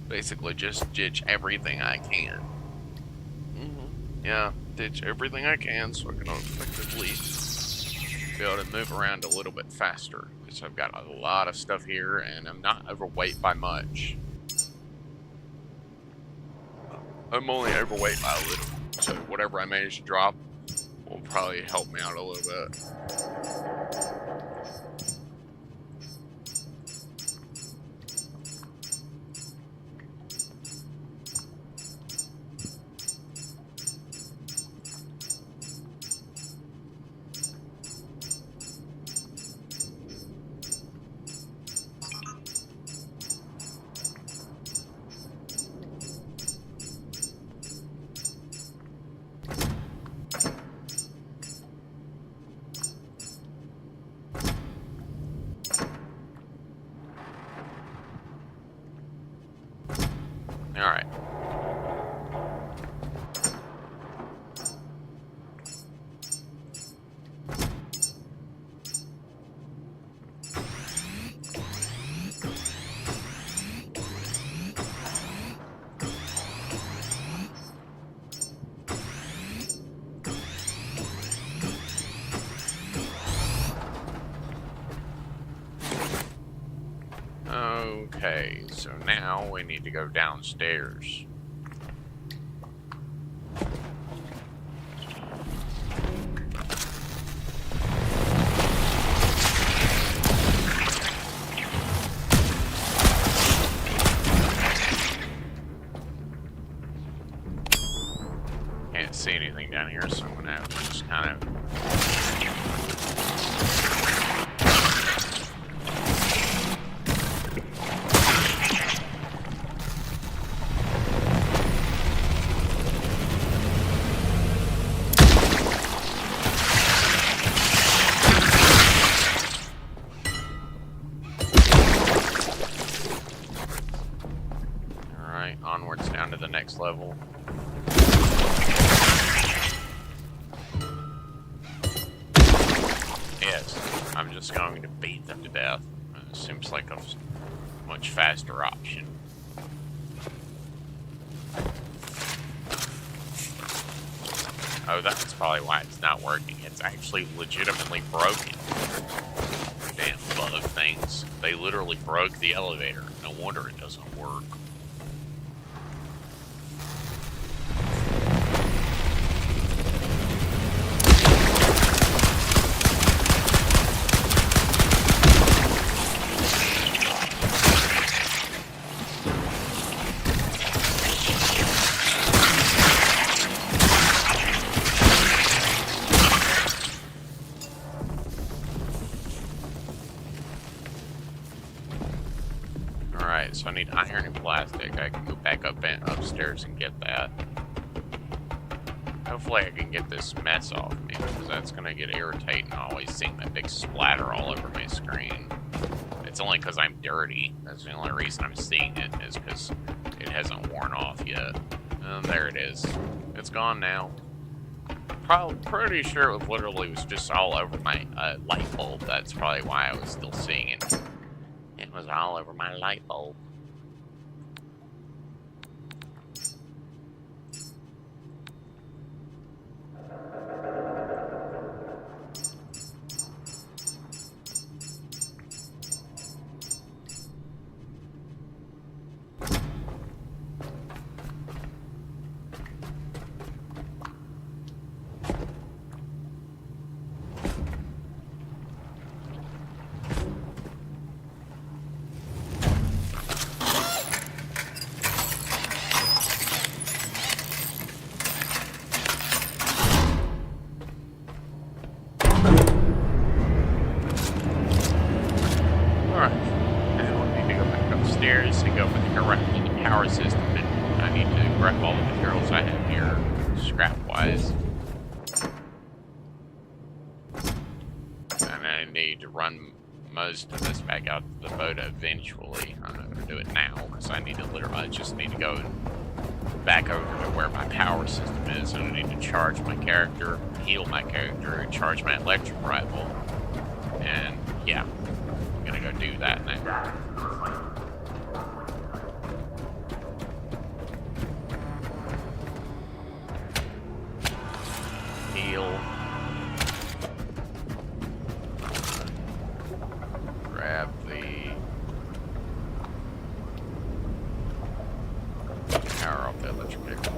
Basically, just ditch everything I can. Yeah, ditch everything I can so I can effectively be able to move around a little bit faster. Because I've got a lot of stuff here and I'm not overweight by much. I'm only overweight by a little. So whatever I manage to drop will probably help me out a little bit. Alright. Okay, so now we need to go downstairs. Can't see anything down here, so I'm gonna have to just kind of... Alright, onwards down to the next level. Yes, I'm just going to beat them to death. It seems like a much faster option. Oh, that's probably why it's not working. It's actually legitimately broken. Damn bug things. They literally broke the elevator. No wonder it doesn't work. Alright, so I need iron and plastic. I can go back up and upstairs and get that. Hopefully I can get this mess off me, because that's going to get irritating always seeing that big splatter all over my screen. It's only because I'm dirty. That's the only reason I'm seeing it, is because it hasn't worn off yet. And there it is. It's gone now. Probably pretty sure it literally was just all over my light bulb. That's probably why I was still seeing it. It was all over my light bulb. And go for the power system, and I need to grab all the materials I have here, scrap-wise. And I need to run most of this back out to the boat eventually. I'm not going to do it now, because I just need to go back over to where my power system is, and I need to charge my character. heal my character and charge my electric rifle. And yeah, I'm gonna go do that now. Back into the recycling. Heal. Grab the power off the electric vehicle.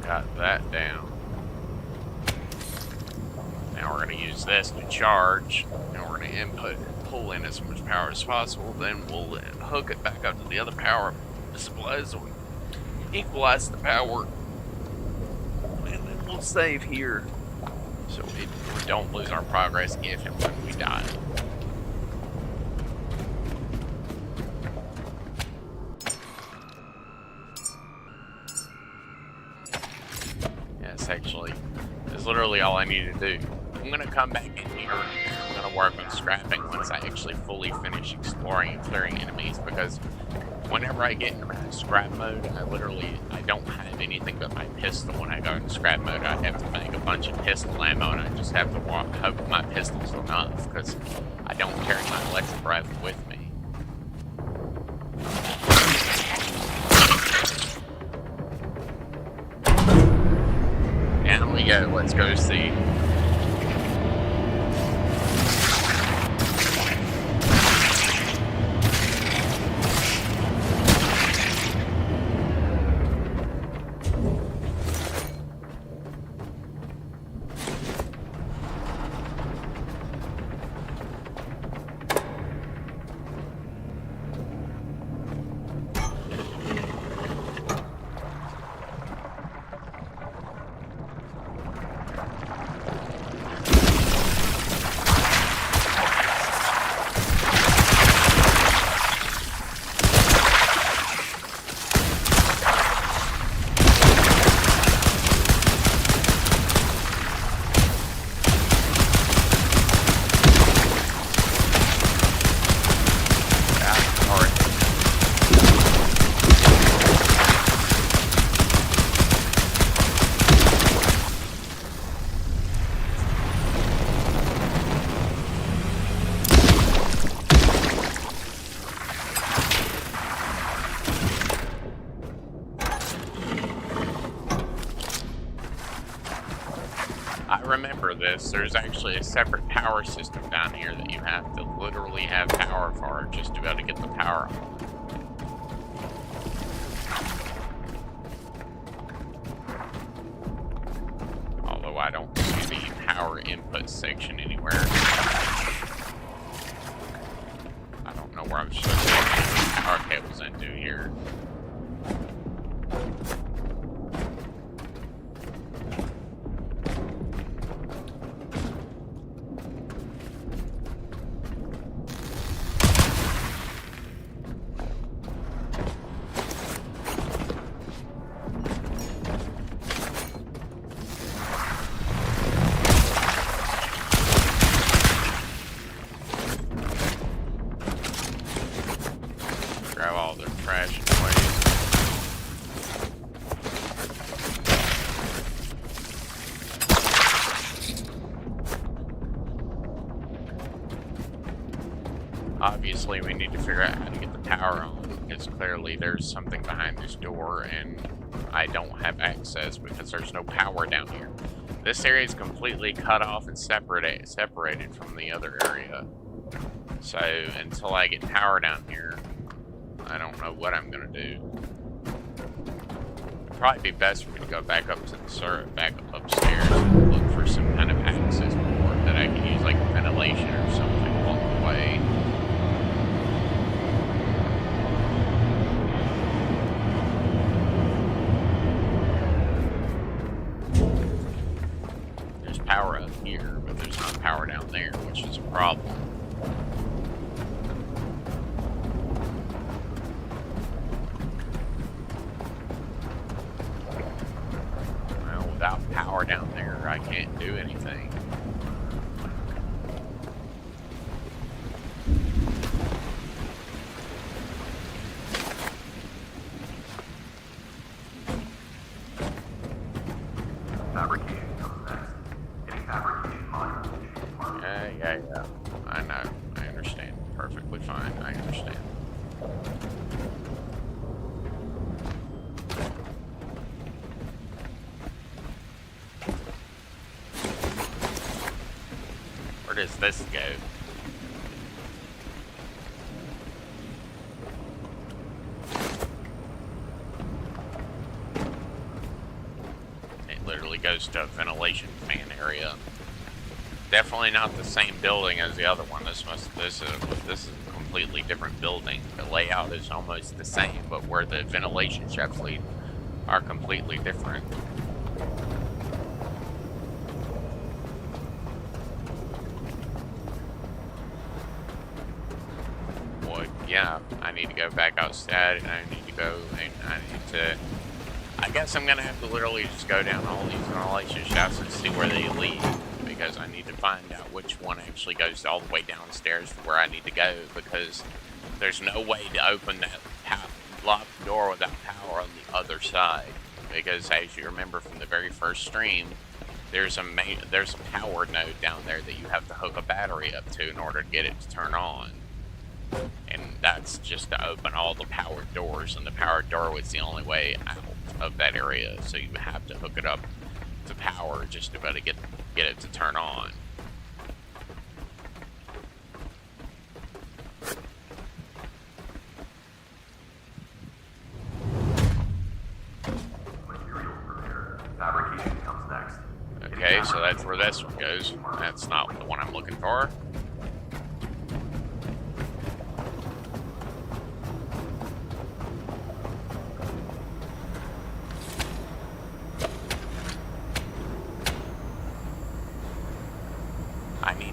Got that down. Now we're going to use this to charge, and we're going to input and pull in as much power as possible. Then we'll hook it back up to the other power supplies and equalize the power. And then we'll save here so we don't lose our progress if and when we die. Actually, is literally all I need to do. I'm gonna come back in here and I'm gonna work on scrapping once I actually fully finish exploring and clearing enemies, because whenever I get into scrap mode, I don't have anything but my pistol. When I go into scrap mode, I have to make a bunch of pistol ammo, and I just have to hope my pistol's enough, because I don't carry my electric rifle with me. Down we go, let's go see. I remember this. There's actually a separate power system down here that you have to literally have power for just to be able to get the power on. Although I don't see the power input section anywhere. I don't know where I'm supposed to get power cables into here. Grab all their trash and waste. Obviously, we need to figure out how to get the power on, because clearly there's something behind this door and I don't have access because there's no power down here. This area is completely cut off and separated from the other area. So until I get power down here, I don't know what I'm gonna do. probably be best for me to go back up to the back upstairs and look for some kind of access port that I can use, like ventilation or something along the way. There's power up here, but there's not power down there, which is a problem. Without power down there, I can't do anything. Fabrication comes next. Any fabrication module is marked. Yeah. I know. I understand. Perfectly fine. I understand. Where does this go? It literally goes to a ventilation fan area. Definitely not the same building as the other one. This is a completely different building. The layout is almost the same, but where the ventilation shafts lead are completely different. Yeah, I need to go back outside, and I need to go, and I guess I'm gonna have to literally just go down all these ventilation shafts and see where they lead, because I need to find out which one actually goes all the way downstairs to where I need to go, because there's no way to open that locked door without power on the other side, because as you remember from the very first stream, there's a power node down there that you have to hook a battery up to in order to get it to turn on. And that's just to open all the powered doors, and the powered door was the only way out of that area, so you have to hook it up to power just to be able to get it to turn on. Materials prepared. Fabrication comes next. Okay, so that's where this one goes. That's not the one I'm looking for.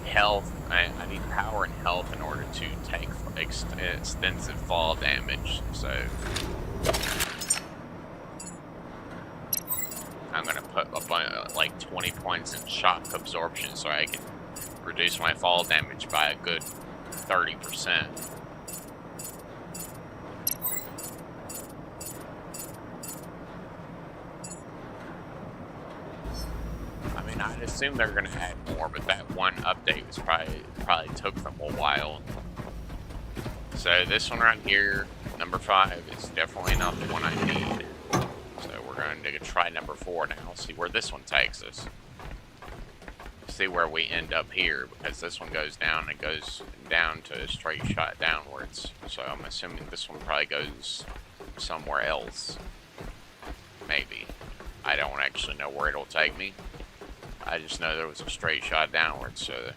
Health. I need power and health in order to take extensive fall damage, so I'm gonna put like 20 points in shock absorption so I can reduce my fall damage by a good 30%. I'd assume they're gonna add more, but that one update was probably took them a while. So this one right here, number 5, is definitely not the one I need. So we're going to try number 4 now, see where this one takes us. See where we end up here, because this one goes down, it goes down to a straight shot downwards. So I'm assuming this one probably goes somewhere else. Maybe. I don't actually know where it'll take me. I just know there was a straight shot downwards, so...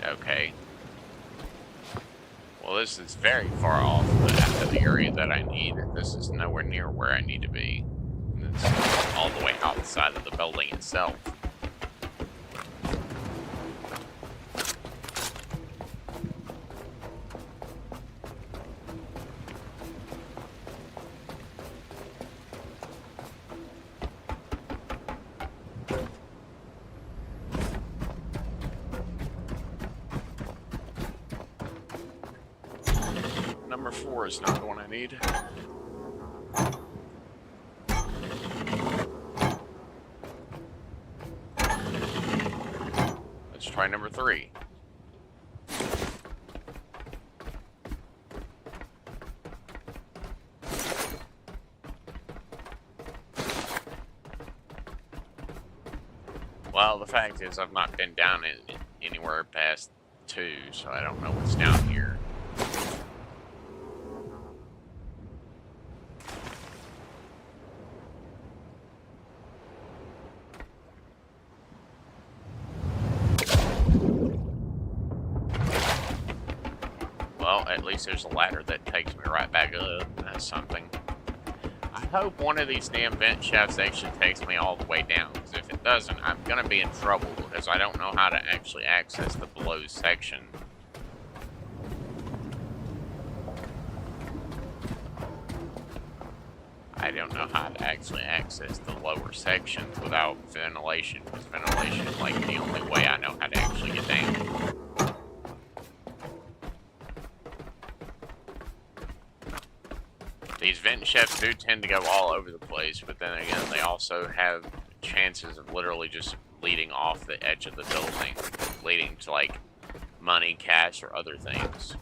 Okay. Well, this is very far off the area that I need. This is nowhere near where I need to be. It's all the way outside of the building itself. Number 4 is not the one I need. Let's try number 3. Well, the fact is I've not been down in anywhere past 2, so I don't know what's down here. Well, at least there's a ladder that takes me right back up. That's something. I hope one of these damn vent shafts actually takes me all the way down, because if it doesn't, I'm going to be in trouble, because I don't know how to actually access the below section. I don't know how to actually access the lower sections without ventilation, because ventilation is like the only way I know how to actually get down. These vent shafts do tend to go all over the place, but then again, they also have chances of literally just leading off the edge of the building, leading to like money, cash, or other things.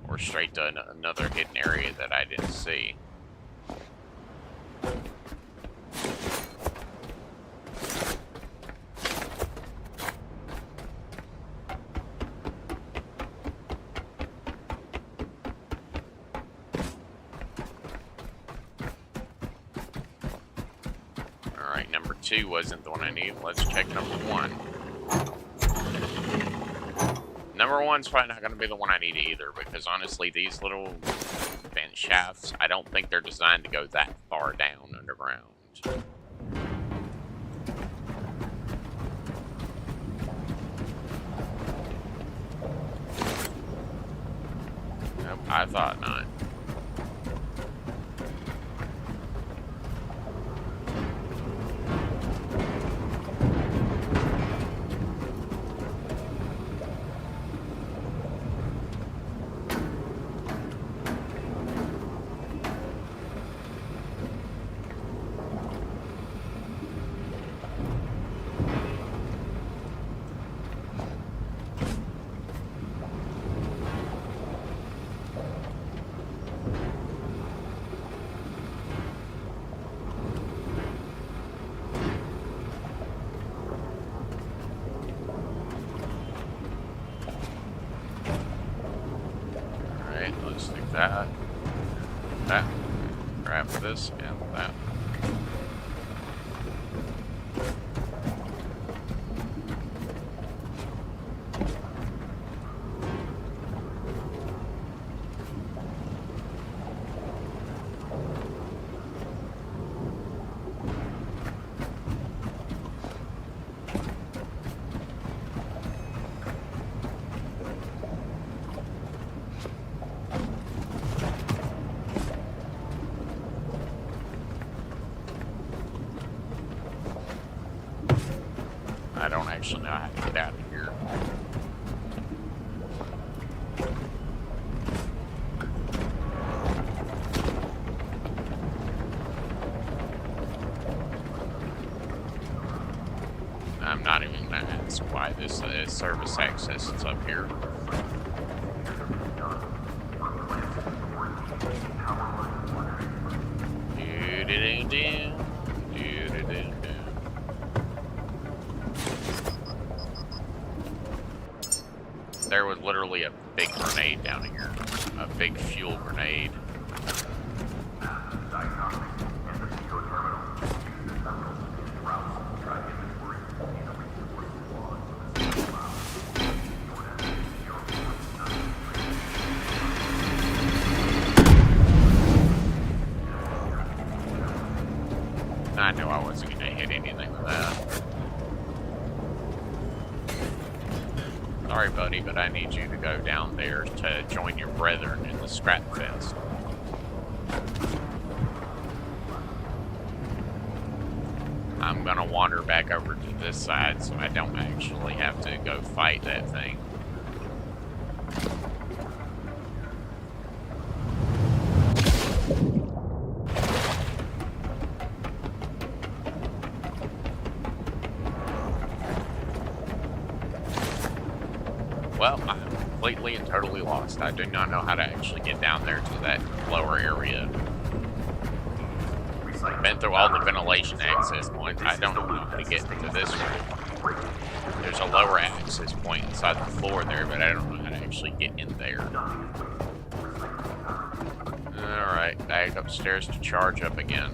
Or straight to another hidden area that I didn't see. Alright, number 2 wasn't the one I needed. Let's check number 1. Number 1's probably not going to be the one I need either, because honestly, these little vent shafts, I don't think they're designed to go that far down underground. Nope, I thought not. Let's do that, grab this, and that. I don't actually know how to get out of here. I'm not even going to ask why this service access is up here. There was literally a big grenade down here. A big fuel grenade. I knew I wasn't going to hit anything with that. Sorry, buddy, but I need you to go down there to join your brethren in the scrap fest. I'm gonna wander back over to this side so I don't actually have to go fight that thing. completely and totally lost. I do not know how to actually get down there to that lower area. I've been through all the ventilation access points. I don't know how to get to this one. There's a lower access point inside the floor there, but I don't know how to actually get in there. Alright, back upstairs to charge up again.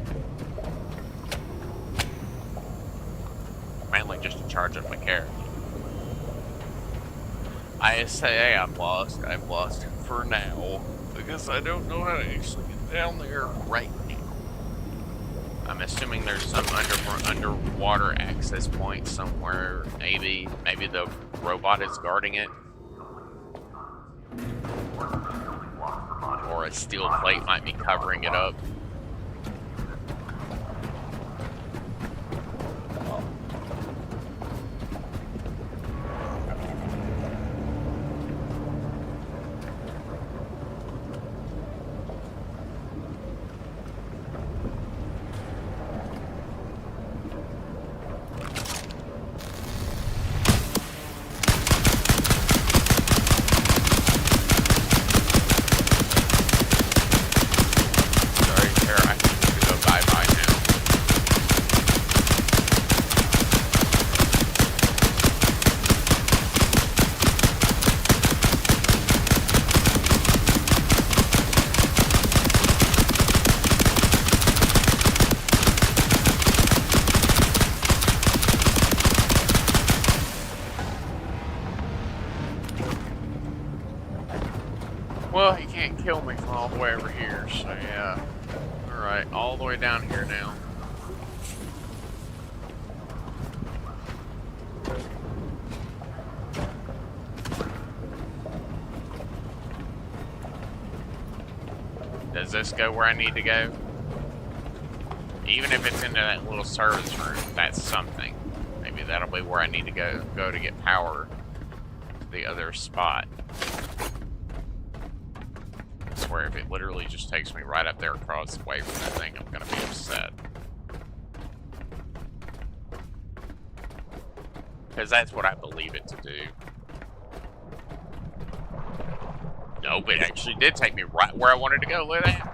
Mainly just to charge up my character. I say I'm lost for now, because I don't know how to actually get down there right now. I'm assuming there's some underwater access point somewhere, maybe the robot is guarding it. Or a steel plate might be covering it up. Well, he can't kill me from all the way over here, so yeah. Alright, all the way down here now. Does this go where I need to go? Even if it's into that little service room, that's something. Maybe that'll be where I need to go to get power to the other spot. I swear, if it literally just takes me right up there across the way from that thing, I'm gonna be upset. Because that's what I believe it to do. Nope, it actually did take me right where I wanted to go. Look at that.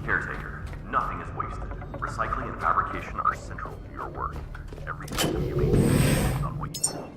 Caretaker, nothing is wasted. Recycling and fabrication are central to your work. Every system you maintain is on what you need.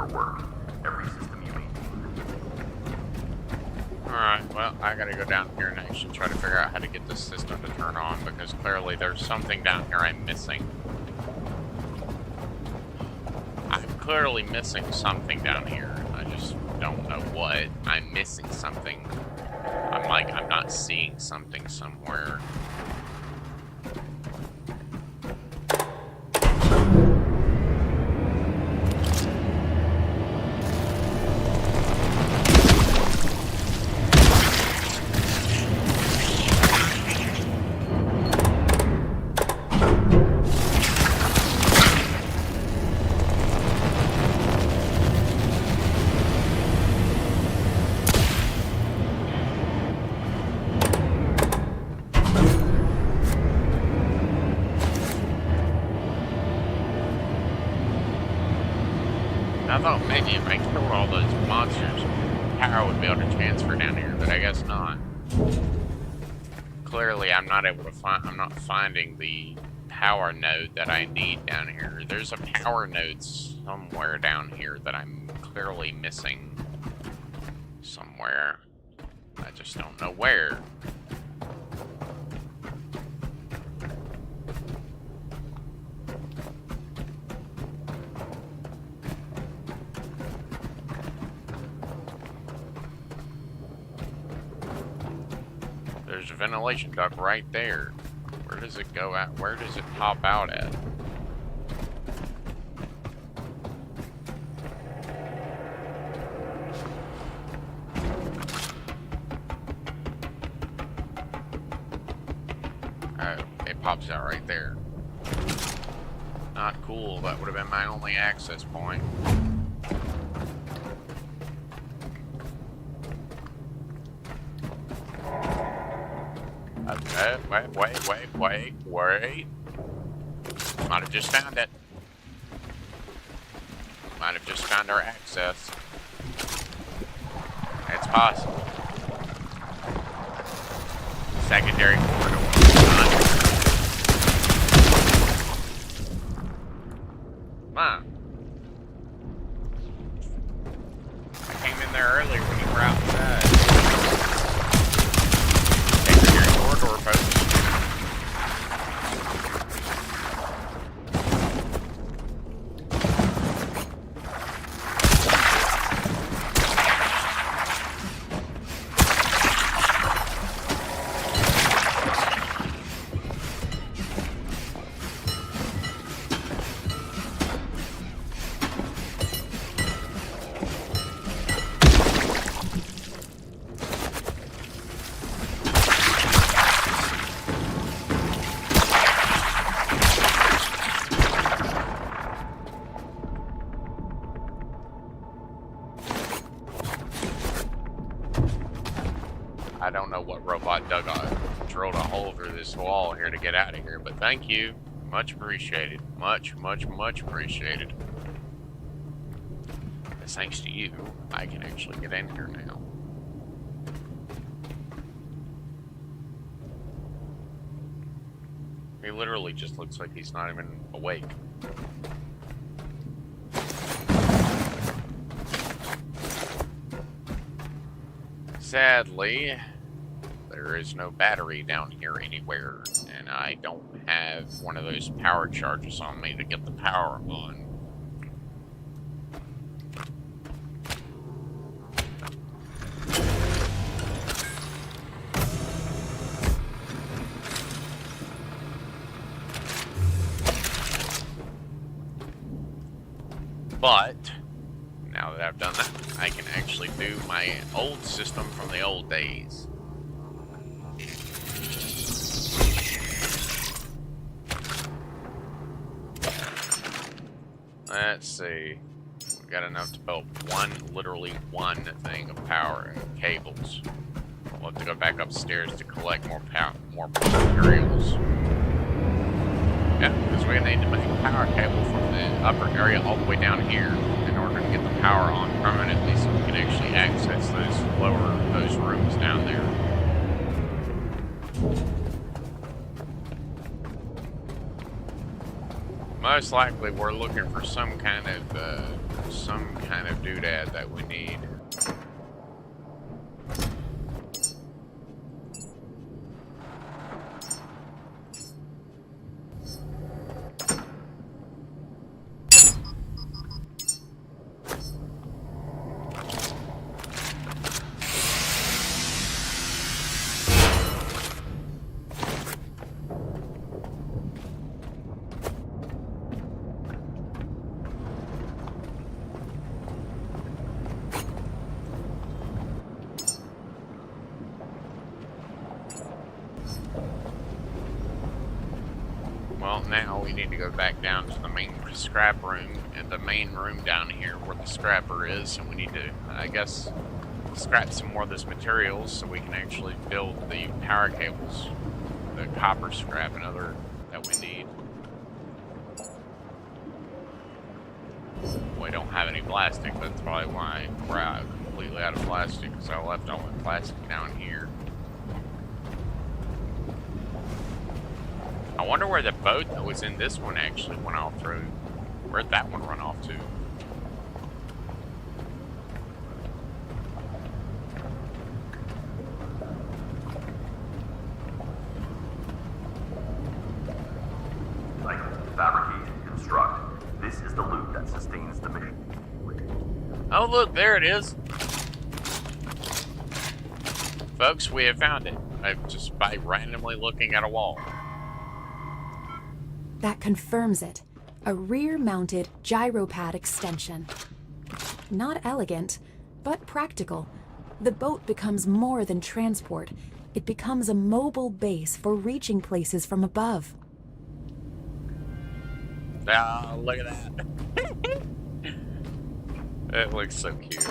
CareTaker work. Every system you maintain. Alright, well, I gotta go down here and actually try to figure out how to get this system to turn on, because clearly there's something down here I'm missing. I'm clearly missing something down here. I just don't know what. I'm missing something. I'm not seeing something somewhere. I thought maybe if I killed all those monsters, power would be able to transfer down here, but I guess not. Clearly, I'm not able to find. I'm not finding the power node that I need down here. There's a power node somewhere down here that I'm clearly missing somewhere. I just don't know where. There's a ventilation duct right there. Where does it go at? Where does it pop out at? Oh, it pops out right there. Not cool. That would have been my only access point. Wait. Might have just found it. Might have just found our access. It's possible. Secondary corridor. Come on. I came in there earlier when you were outside. Secondary corridor, folks. I don't know what robot drilled a hole through this wall here to get out of here, but thank you. Much appreciated. Much appreciated. As thanks to you, I can actually get in here now. He literally just looks like he's not even awake. Sadly, there is no battery down here anywhere, and I don't have one of those power charges on me to get the power on. But now that I've done that, I can actually do my old system from the old days. Let's see. We got enough to build literally one thing of power and cables. We'll have to go back upstairs to collect more materials. Yeah, because we're gonna need to make a power cable from the upper area all the way down here in order to get the power on permanently, so we can actually access those rooms down there. Most likely, we're looking for some kind of doodad that we need. Well, now we need to go back down to the main scrap room, and the main room down here where the scrapper is, and we need to, I guess, scrap some more of this materials so we can actually build the power cables, the copper scrap and other that we need. We don't have any plastic, that's probably why we're completely out of plastic, because I left all my plastic down here. I wonder where the boat that was in this one actually went off through. Where'd that one run off to? Cycle, fabricate, construct. This is the loop that sustains the mission. Oh look, there it is. Folks, we have found it. Just by randomly looking at a wall. That confirms it. A rear-mounted gyropad extension. Not elegant, but practical. The boat becomes more than transport. It becomes a mobile base for reaching places from above. Ah, look at that. It looks so cute.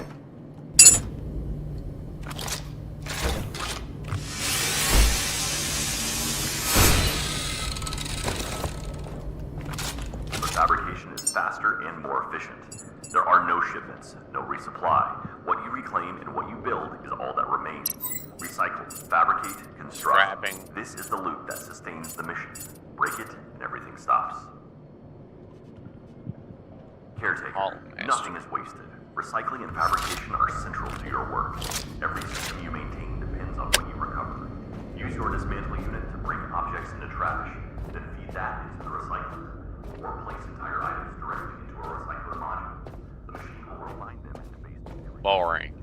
Fabrication is faster and more efficient. There are no shipments, no resupply. What you reclaim and what you build is all that remains. Recycle, fabricate, construct. Scrapping. This is the loop that sustains the mission. Break it and everything stops. Caretaker, nothing is wasted. Recycling and fabrication are central to your work. Every system you maintain depends on what you recover. Use your dismantle unit to bring objects into trash, then feed that into the recycler. Or place entire items directly into a recycler module. The machine will refine them into basic. Boring.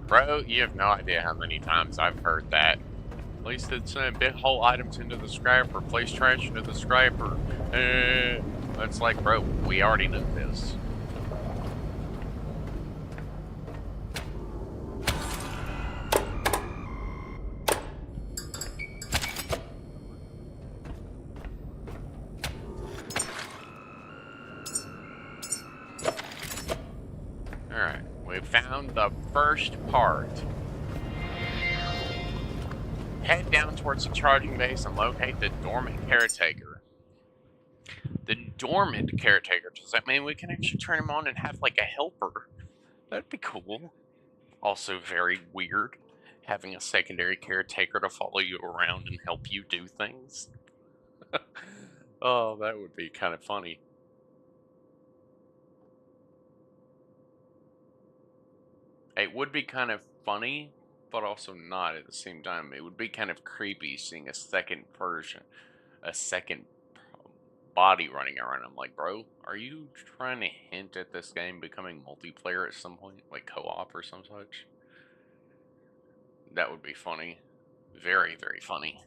Bro, you have no idea how many times I've heard that. Place the big whole items into the scraper, place trash into the scraper. It's like, bro, we already know this. Alright, we found the first part. Head down towards the charging base and locate the dormant caretaker. The dormant caretaker, does that mean we can actually turn him on and have like a helper? That'd be cool. Also very weird, having a secondary caretaker to follow you around and help you do things. Oh, that would be kind of funny. It would be kind of funny, but also not at the same time. It would be kind of creepy seeing a second body running around. I'm like, bro, are you trying to hint at this game becoming multiplayer at some point? Like co-op or some such? That would be funny. Very, very funny.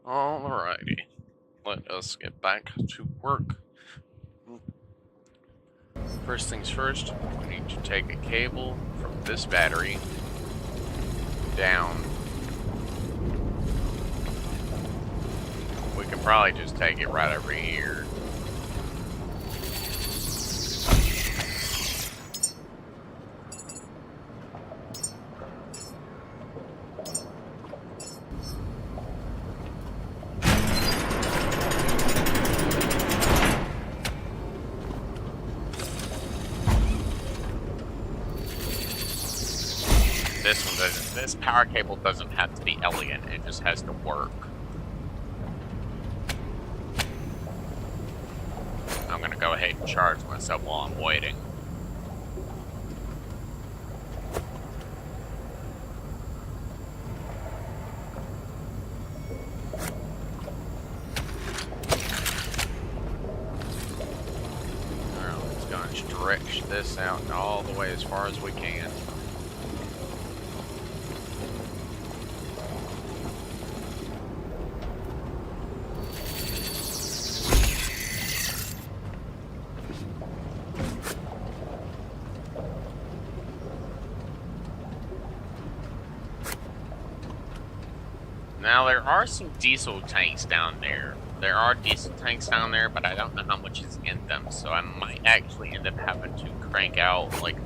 Alrighty, let us get back to work. First things first, we need to take a cable from this battery down. We can probably just take it right over here. This one doesn't. This power cable doesn't have to be elegant. It just has to work. I'm gonna go ahead and charge myself while I'm waiting. Alright, let's go and stretch this out all the way as far as we can. Now, there are some diesel tanks down there. There are diesel tanks down there, but I don't know how much is in them, so I might actually end up having to crank out, like,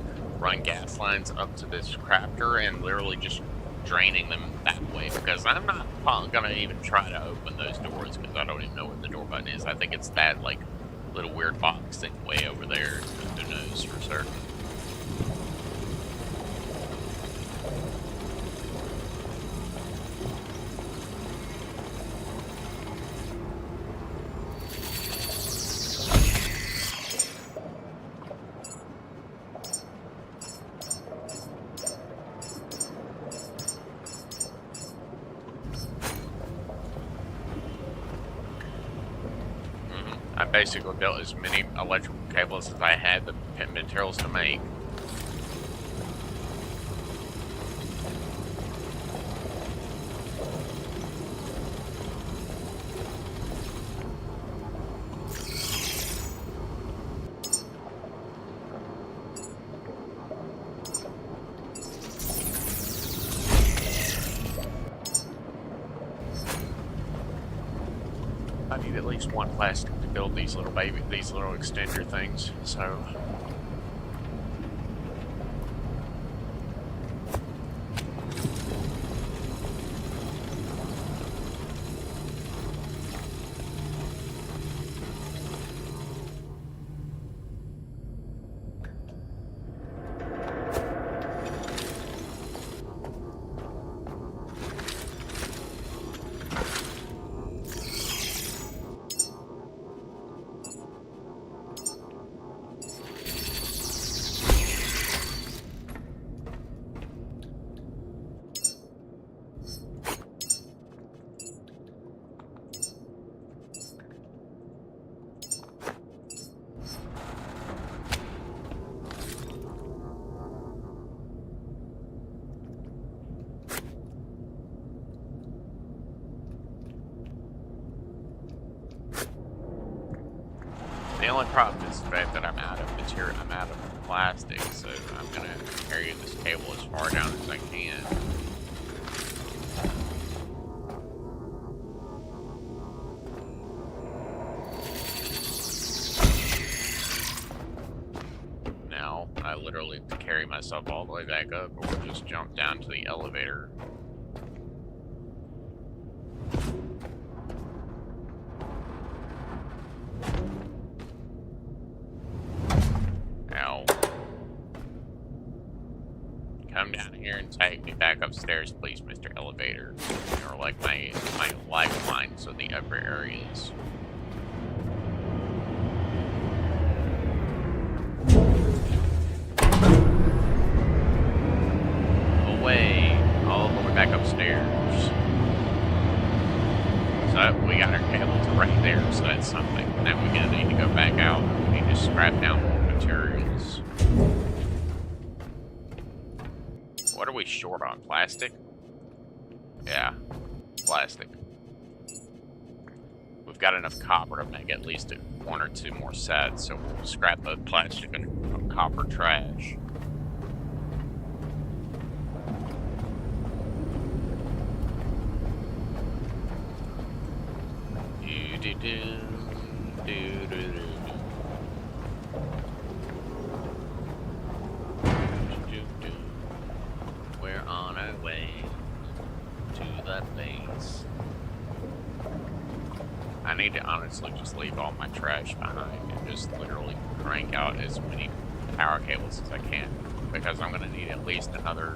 run gas lines up to this crafter and literally just draining them that way, because I'm not gonna even try to open those doors, because I don't even know where the door button is. I think it's that, like, little weird box thing way over there. Who knows for certain. I basically built as many electrical cables as I had the materials to make. I need at least one plastic to build these little extender things, so. The only problem is the fact that I'm out of material, I'm out of plastic, so I'm gonna carry this cable as far down as I can. Now, I literally have to carry myself all the way back up, or just jump down to the elevator. Come down here and take me back upstairs, please, Mr. Elevator. You're like my lifeline to the upper areas. Away, all the way back upstairs. So we got our cables right there, so that's something. Now we're gonna need to go back out. We need to scrap down more materials. What are we short on? Plastic? Yeah, plastic. We've got enough copper to make at least one or two more sets, so we'll scrap the plastic and copper trash. We're on our way to the base. I need to honestly just leave all my trash behind and just literally crank out as many power cables as I can, because I'm going to need at least another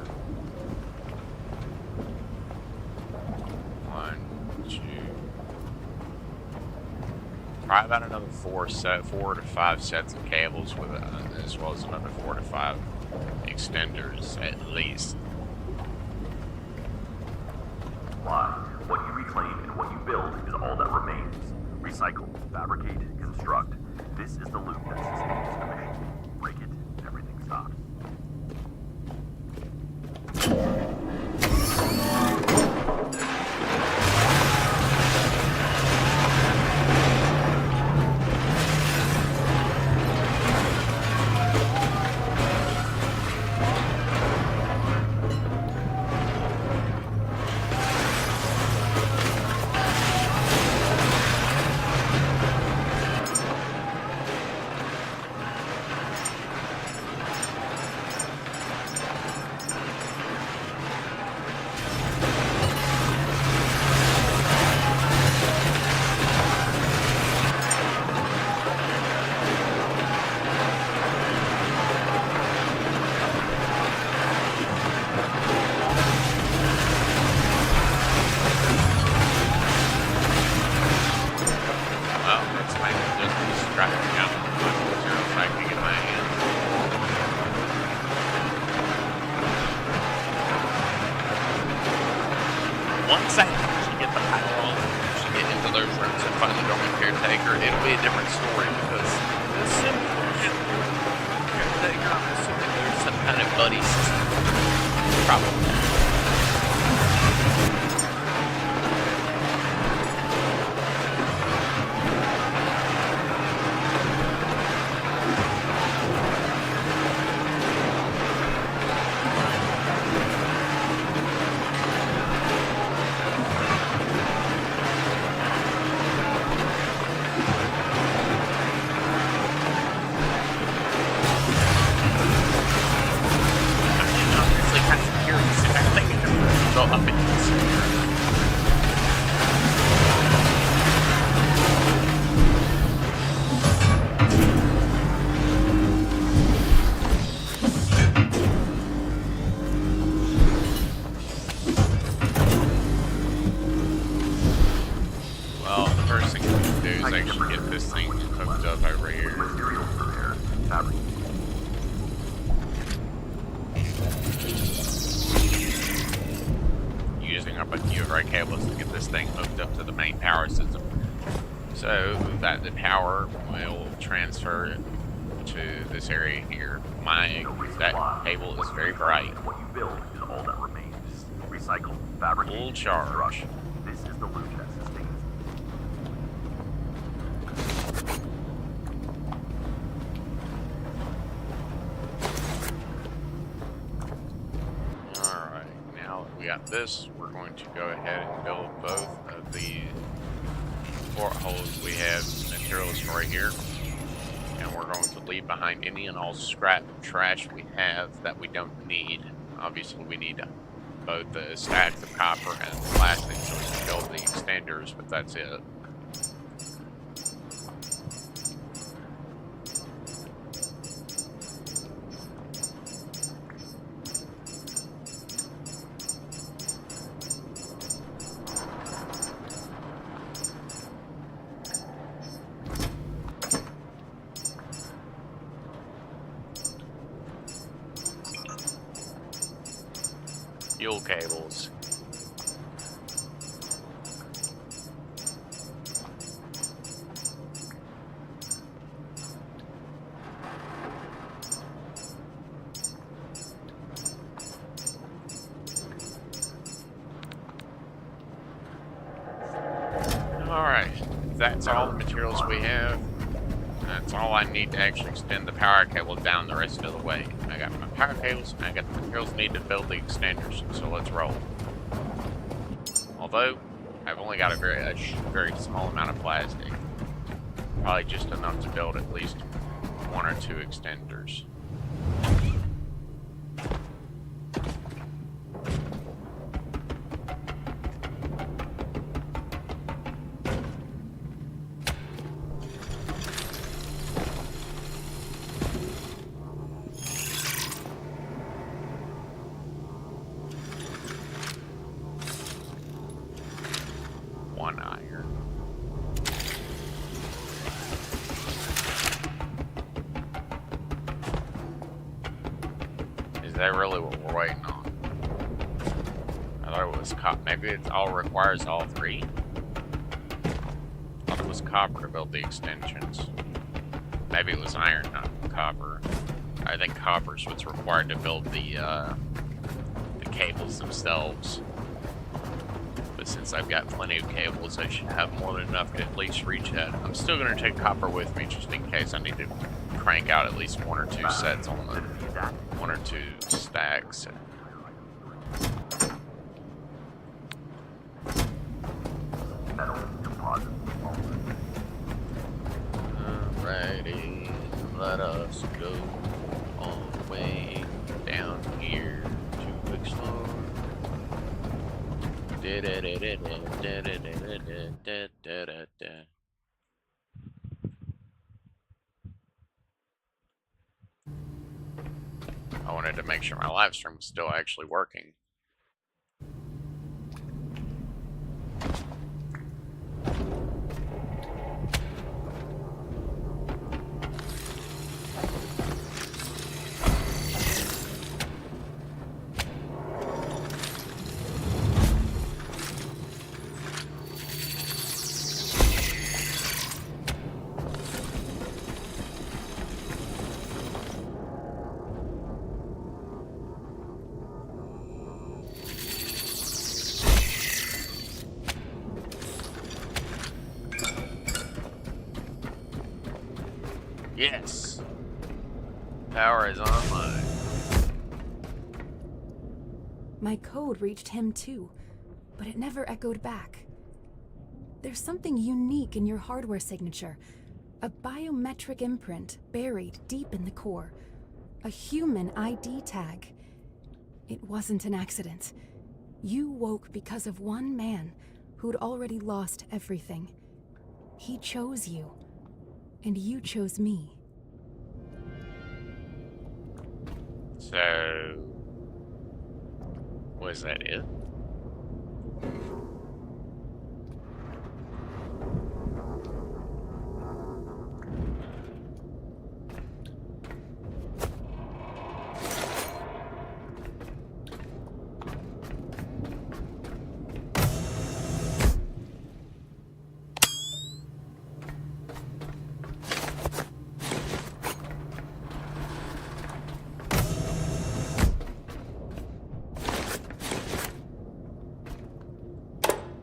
to probably about another 4 to 5 sets of cables with as well as another 4 to 5 extenders at least. Why? What you reclaim and what you build is all that remains. Recycle, fabricate, construct. This is the loop that sustains the mission. Break it, everything stops. Once I actually get the power on, actually get into those rooms and finally go with Caretaker, it'll be a different story because the simple Caretaker, I'm assuming there's some kind of buddy system. Probably. Cables to get this thing hooked up to the main power system so that the power will transfer to this area here. That cable is very bright. What you build is all that remains. Recycle, fabricate, full charge. This is the loop that sustains. Alright, now that we got this, we're going to go ahead and build both of the portholes we have materials right here. And we're going to leave behind any and all scrap trash we have that we don't need. Obviously we need both the stacks of copper and plastic so we can build the extenders, but that's it. Fuel cables. Alright, that's all the materials we have. That's all I need to actually extend the power cable down the rest of the way. I got my power cables, and I got the materials needed to build the extenders, so let's roll. Although, I've only got a very small amount of plastic. Probably just enough to build at least 1 or 2 extenders. Is that really what we're waiting on? I thought it was copper. Maybe it all requires all three? I thought it was copper to build the extensions. Maybe it was iron, not copper. I think copper is what's required to build the cables themselves. But since I've got plenty of cables, I should have more than enough to at least reach that. I'm still going to take copper with me just in case I need to crank out at least one or two sets on the one or two stacks. Metal deposit. Alrighty, let us go all the way down here to explore. I wanted to make sure my live stream was still actually working. Yes. Power is online. My code reached him too, but it never echoed back. There's something unique in your hardware signature. A biometric imprint buried deep in the core. A human ID tag. It wasn't an accident. You woke because of one man who'd already lost everything. He chose you. And you chose me. So, was that it?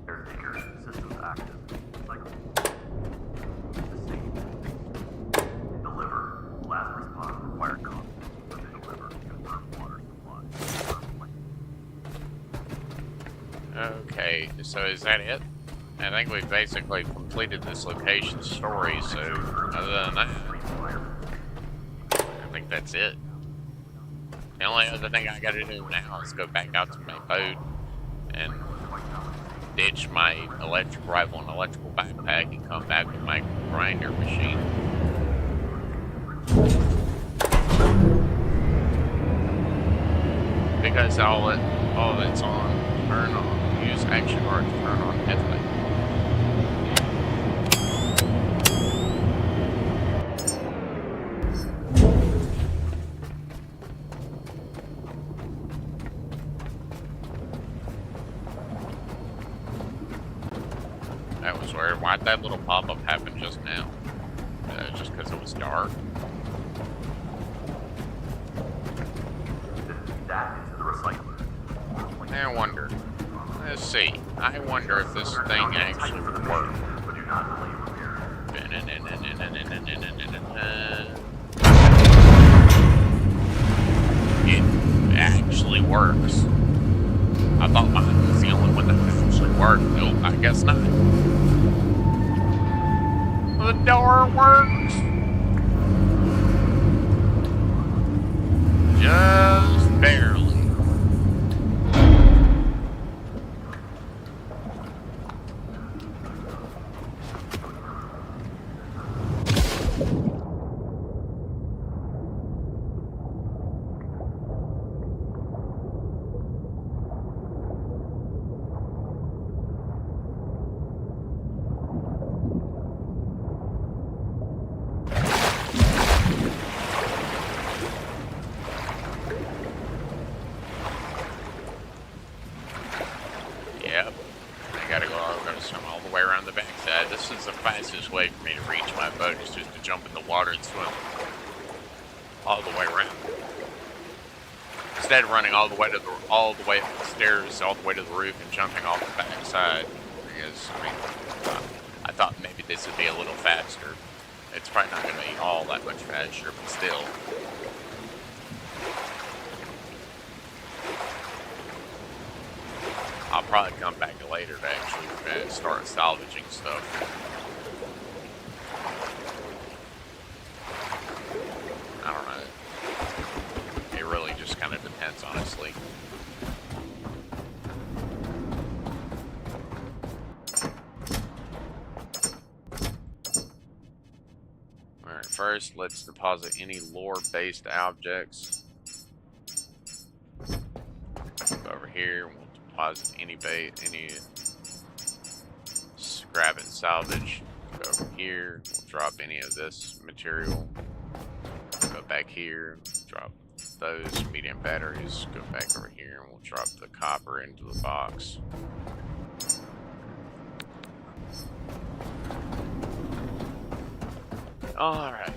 Caretaker, systems active. Cycle. Disable. Deliver. Last response required copy. Deliver. Confirm water supply. Okay, so is that it? I think we've basically completed this location story, so other than that, I think that's it. The only other thing I gotta do now is go back out to my boat and ditch my electric rifle and electrical backpack and come back with my grinder machine. Because all that's on, turn on, use action bar to turn on headlight. That was weird. Why'd that little pop-up happen just now? Just because it was dark? That into the recycler. I wonder. Let's see. I wonder if this thing actually would work. But do not delay repair. It actually works. I thought mine was the only one that actually worked. Nope, I guess not. The door works. Just barely. fastest way for me to reach my boat is just to jump in the water and swim all the way around. Instead of running all the way up the stairs, all the way to the roof, and jumping off the back side. Because, I mean, I thought maybe this would be a little faster. It's probably not going to be all that much faster, but still. I'll probably come back later to actually start salvaging stuff. I don't know. It really just kind of depends, honestly. Alright, first let's deposit any lore-based objects. Go over here, we'll deposit any scrap and salvage. Go over here, we'll drop any of this material. Go back here, drop those medium batteries. Go back over here, and we'll drop the copper into the box. Alright,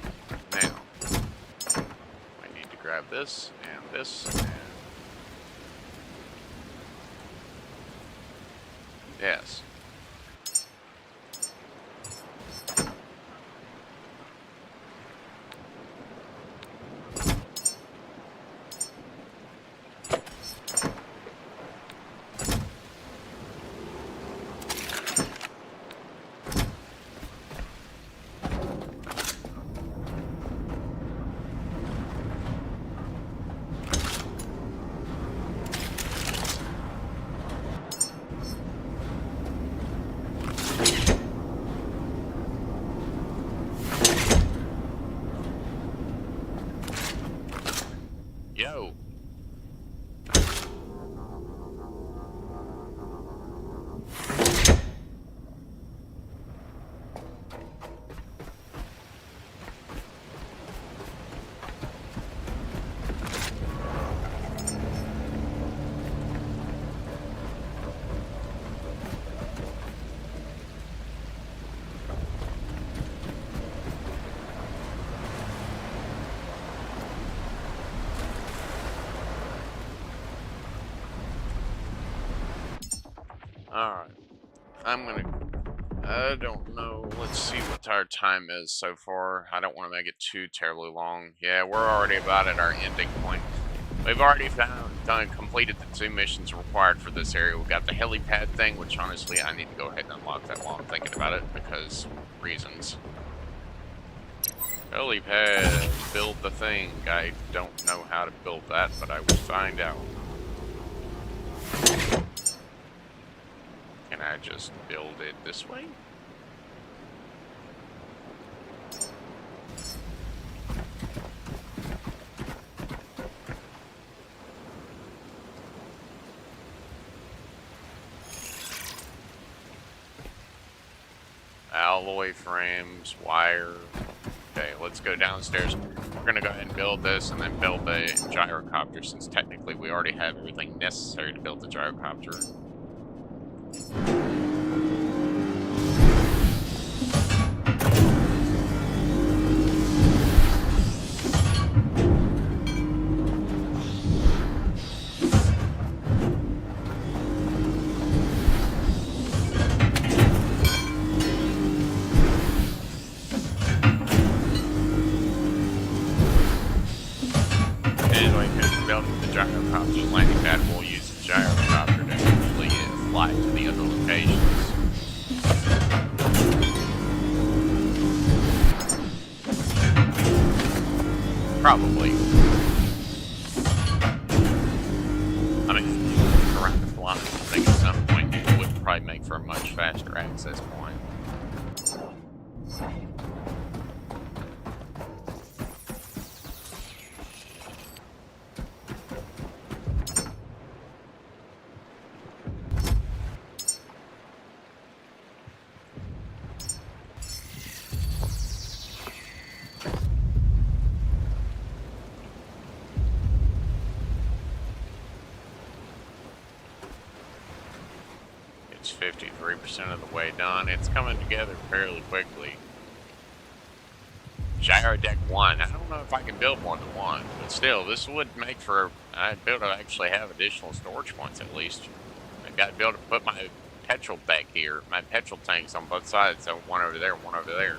now I need to grab this and this and yes. Yo. Alright. I don't know. Let's see what our time is so far. I don't want to make it too terribly long. Yeah, we're already about at our ending point. We've already completed the 2 missions required for this area. We got the helipad thing, which honestly I need to go ahead and unlock that while I'm thinking about it, because reasons. Helipad, build the thing. I don't know how to build that, but I will find out. Can I just build it this way? Alloy frames, wire. Okay, let's go downstairs. We're gonna go ahead and build this and then build a gyrocopter, since technically we already have everything necessary to build the gyrocopter. Anyway, because building the gyrocopter's landing pad, we'll use the gyrocopter to actually fly to the other locations. Probably. I mean, around the block, I think at some point it would probably make for a much faster access point. It's 53% of the way done. It's coming together fairly quickly. Gyro deck 1. I don't know if I can build more than one, but still, this would make for... I'd be able to actually have additional storage points at least. I've got to be able to put my petrol back here, my petrol tanks on both sides, so one over there, one over there.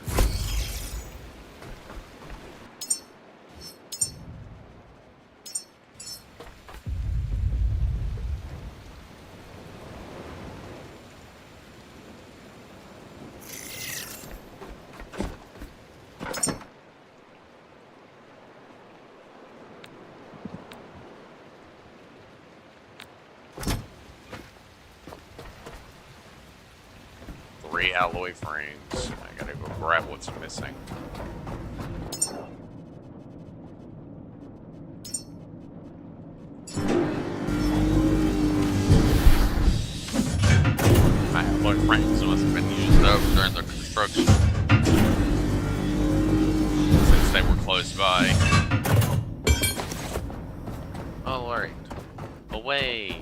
Alloy frames. I gotta go grab what's missing. My alloy frames must have been used up during the construction, since they were close by. Alright. Away!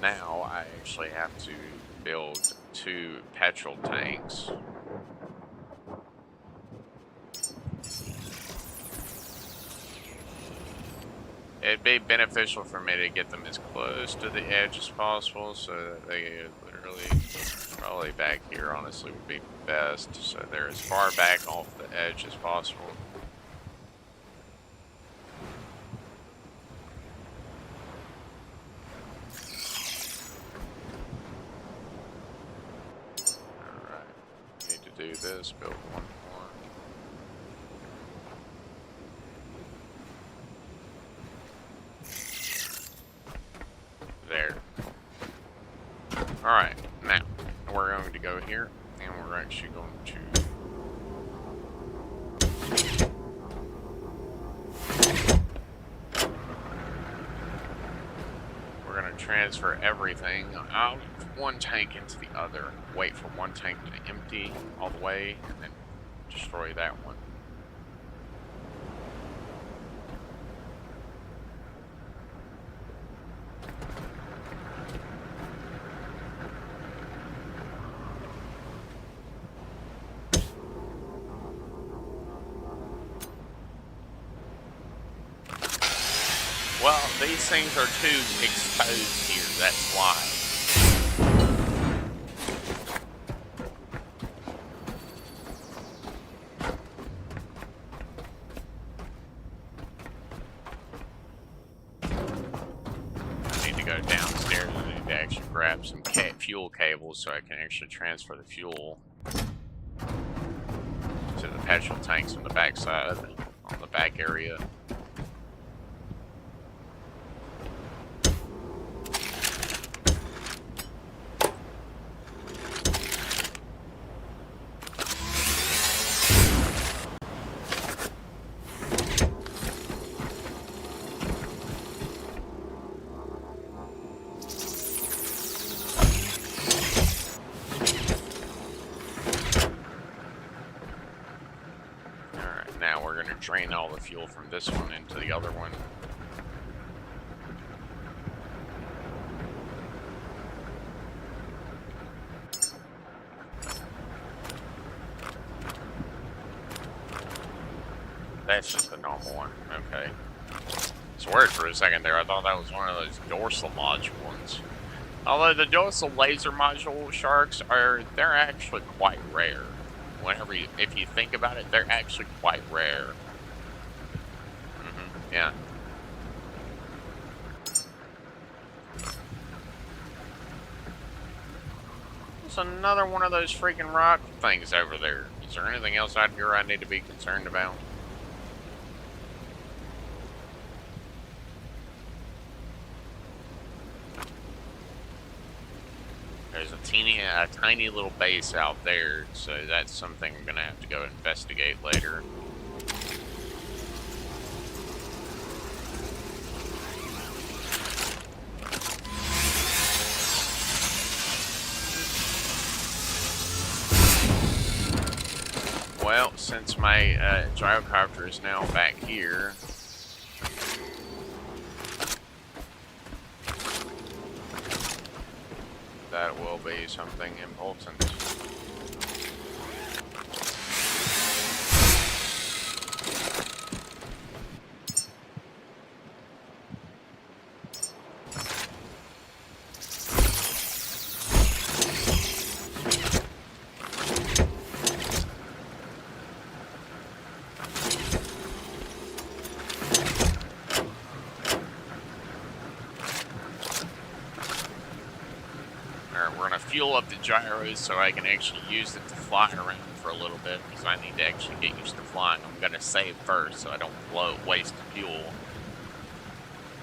Now I actually have to build 2 petrol tanks. It'd be beneficial for me to get them as close to the edge as possible, so that they literally, probably back here honestly would be best, so they're as far back off the edge as possible. Do this, build one more. There. Alright, now we're going to go here and we're actually going to transfer everything out of one tank into the other. Wait for one tank to empty all the way, and then destroy that one. Well, these things are too exposed here, that's why. I need to go downstairs. I need to actually grab some fuel cables so I can actually transfer the fuel to the petrol tanks on the back side, on the back area. Drain all the fuel from this one into the other one. That's just the normal one. Okay. So worried for a second there. I thought that was one of those dorsal module ones. Although the dorsal laser module sharks they're actually quite rare. If you think about it, they're actually quite rare. Yeah. There's another one of those freaking rock things over there. Is there anything else out here I need to be concerned about? There's a tiny little base out there, so that's something I'm gonna have to go investigate later. Well, since my gyrocopter is now back here, that will be something important. Fuel up the gyros so I can actually use it to fly around for a little bit, because I need to actually get used to flying. I'm gonna save first so I don't waste fuel.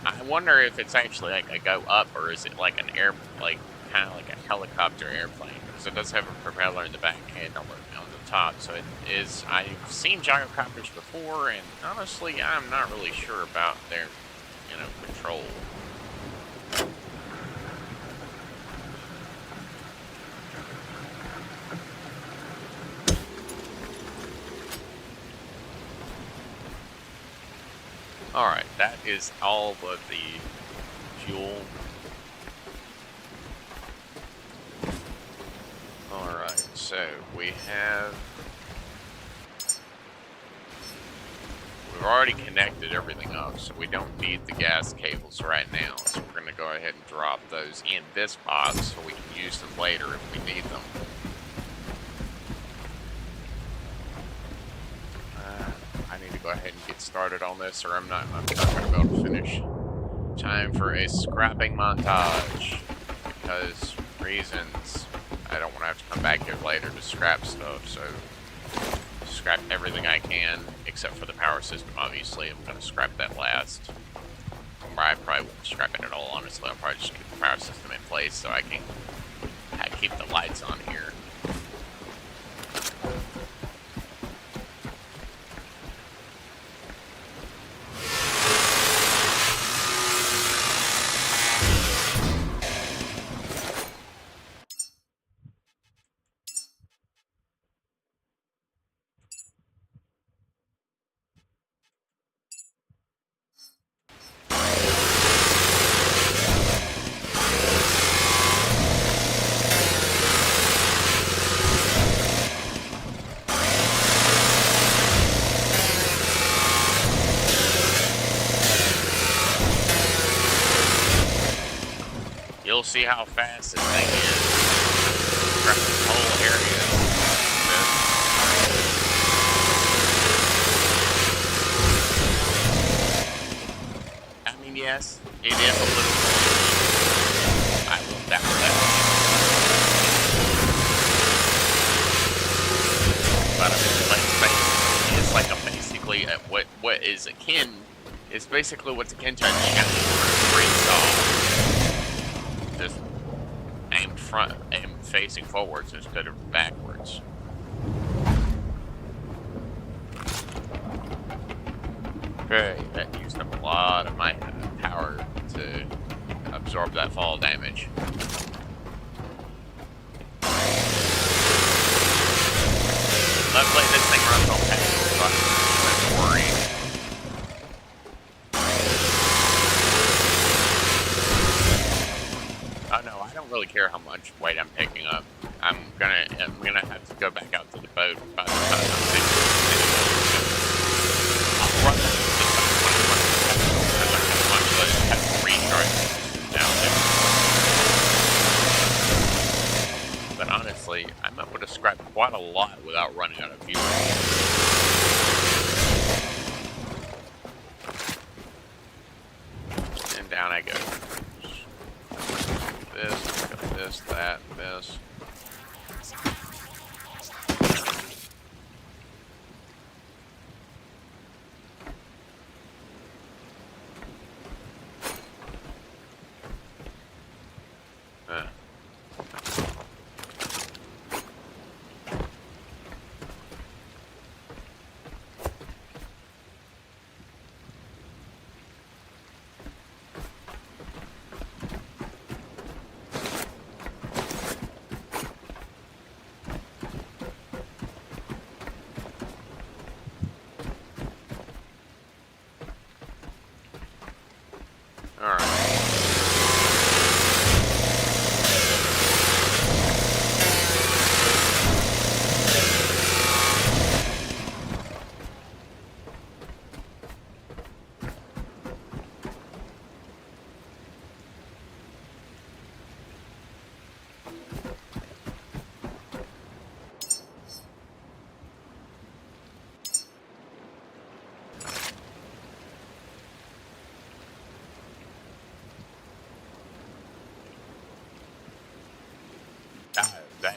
I wonder if it's actually like a go up, or is it like an air, like kind of like a helicopter airplane, because it does have a propeller in the back and on the top. So it is. I've seen gyrocopters before, and honestly, I'm not really sure about their, control. Alright, that is all of the fuel. Alright, so we've already connected everything up, so we don't need the gas cables right now. So we're going to go ahead and drop those in this box so we can use them later if we need them. I need to go ahead and get started on this, or I'm not going to be able to finish. Time for a scrapping montage, because reasons. I don't want to have to come back here later to scrap stuff, so scrap everything I can, except for the power system, obviously. I'm going to scrap that last. Or I probably won't scrap it at all, honestly. I'll probably just keep the power system in place so I can keep the lights on here. You'll see how fast this thing is. Scrap this whole area. I mean, yes, it is a little more. I will doubt that. But I mean, it's like basically what is akin. It's basically what's akin to a challenge for a freestyle. Just aim facing forwards instead of backwards. Okay, that used up a lot of my power to absorb that fall damage. Luckily, this thing runs on petrol, so I'm not worried. Oh no, I don't really care how much weight I'm picking up. I'm gonna have to go back out to the boat by the time I'm finished. I'll run that because I have much less petrol recharge down there. But honestly, I'm able to scrap quite a lot without running out of fuel. And down I go. This, that, this.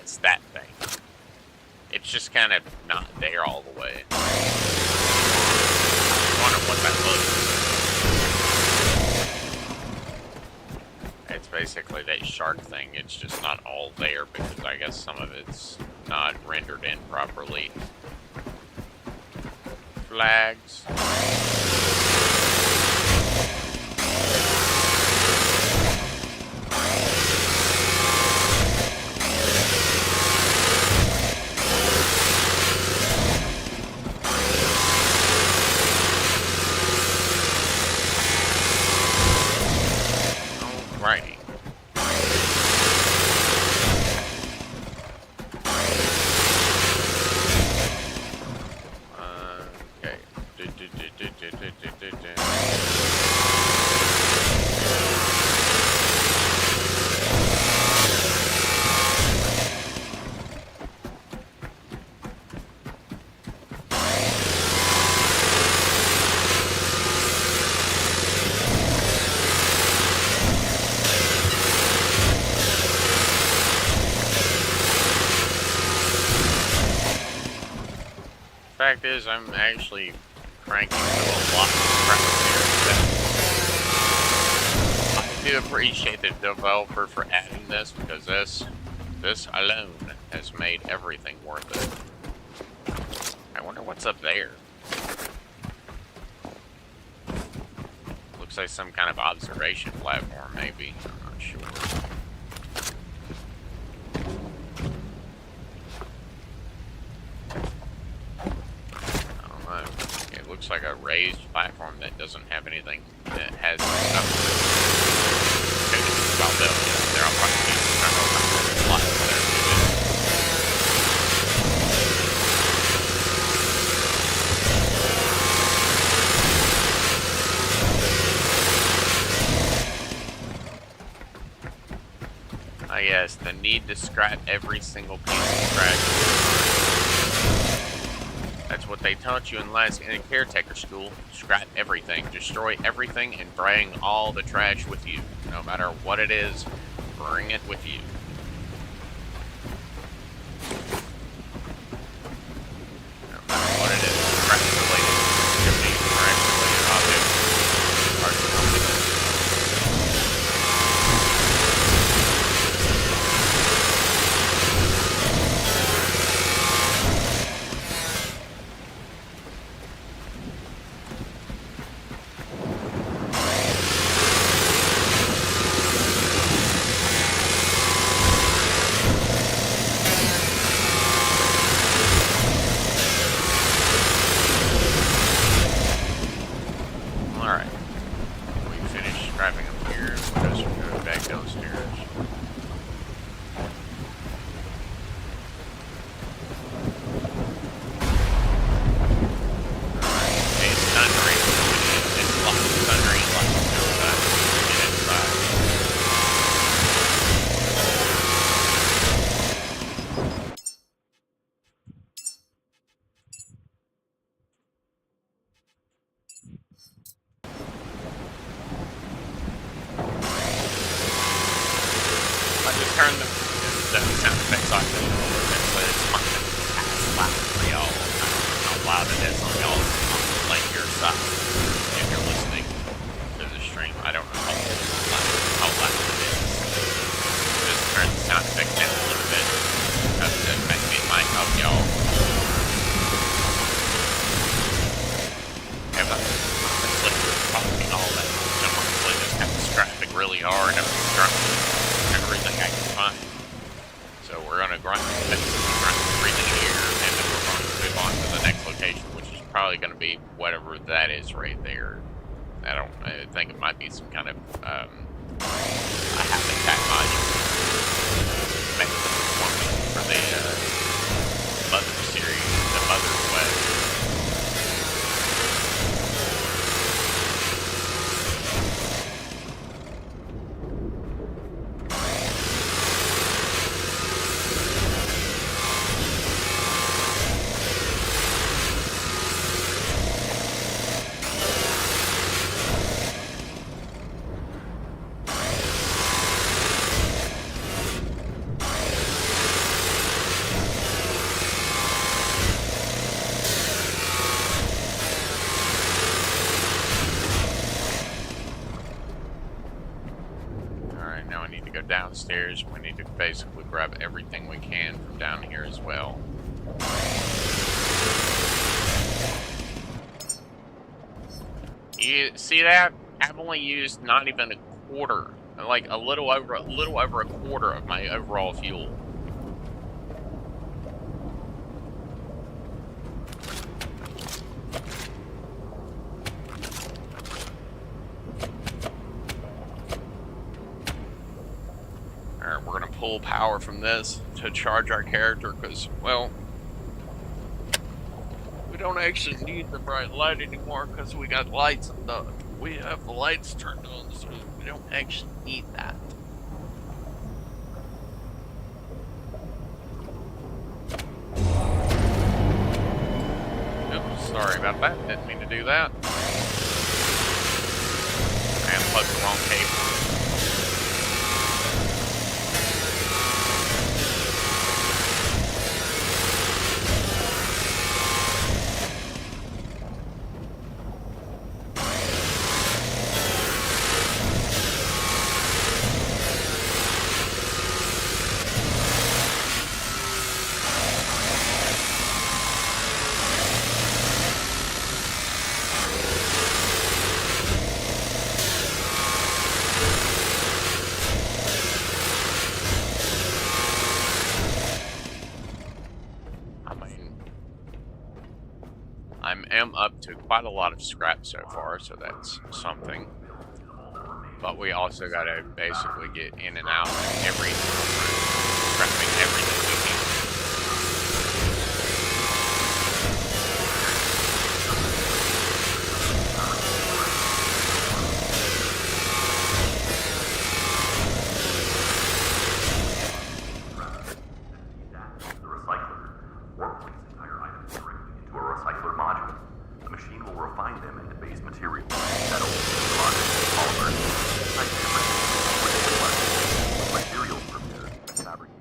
It's that thing. It's just kind of not there all the way. I wonder what that looks. It's basically that shark thing. It's just not all there because I guess some of it's not rendered in properly. Flags. Alrighty. Fact is, I'm actually cranking through a lot of crap here. I do appreciate the developer for adding this because this alone has made everything worth it. I wonder what's up there. Looks like some kind of observation platform, maybe. I'm not sure. Looks like a raised platform that doesn't have anything that has stuff. Okay, this is about them. They're all probably trying to open a lot of their yes, the need to scrap every single piece of trash. That's what they taught you in Last CareTaker school. Scrap everything, destroy everything, and bring all the trash with you. No matter what it is, bring it with you. No matter what it is, scrap-related activity, scrap-related objects, parts of something. Turn the sound effects off a little bit, but it's fine. It's loud for y'all. I don't know how loud it is on y'all, like your side, if you're listening to the stream. I don't know how loud it is. Just turn the sound effects down a little bit. Because it might help y'all. If I'm talking all that, I'm honestly just have to scrap really hard. I'm everything I can find. So we're going to grind everything here, and then we're going to move on to the next location, which is probably going to be whatever that is right there. I think it might be some kind of a habitat module. Maybe one for the Mother series, the Mother's Web. go downstairs. We need to basically grab everything we can from down here as well. You see that? I've only used not even a quarter, like a little over a quarter of my overall fuel. Alright, we're gonna pull power from this to charge our character because, well, we don't actually need the bright light anymore because we got lights on the, we have the lights turned on, so we don't actually need that. Oops, sorry about that. Didn't mean to do that. I unplugged the wrong cable. I'm up to quite a lot of scrap so far, so that's something. But we also gotta basically get in and out of every scrapping everything we can. The recycler, or place entire items directly into a recycler module. The machine will refine them into base materials, metals, plastics, polymers, type different with materials prepared and fabricated.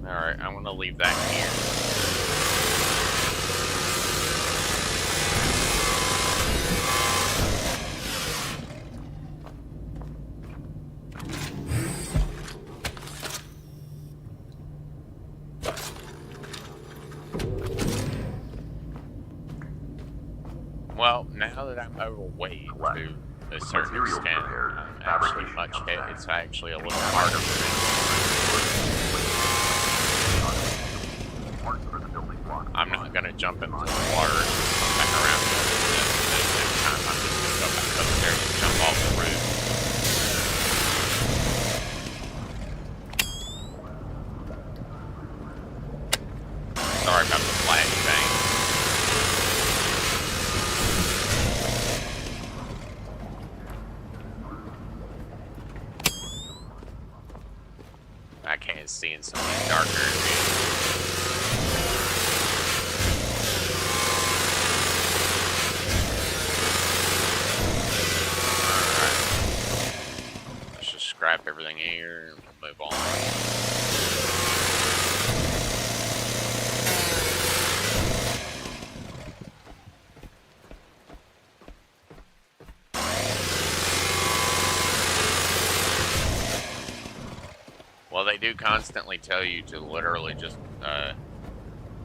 Alright, I'm gonna leave that here. Well, now that I'm overweight to a certain extent, I'm actually it's actually a little harder for me. I'm not gonna jump into the water and come back around at the same time. I'm just gonna go back upstairs and jump off the roof. Sorry about the flash thing. I can't see in some of these darker areas. Alright. Let's just scrap everything here and we'll move on. do constantly tell you to literally just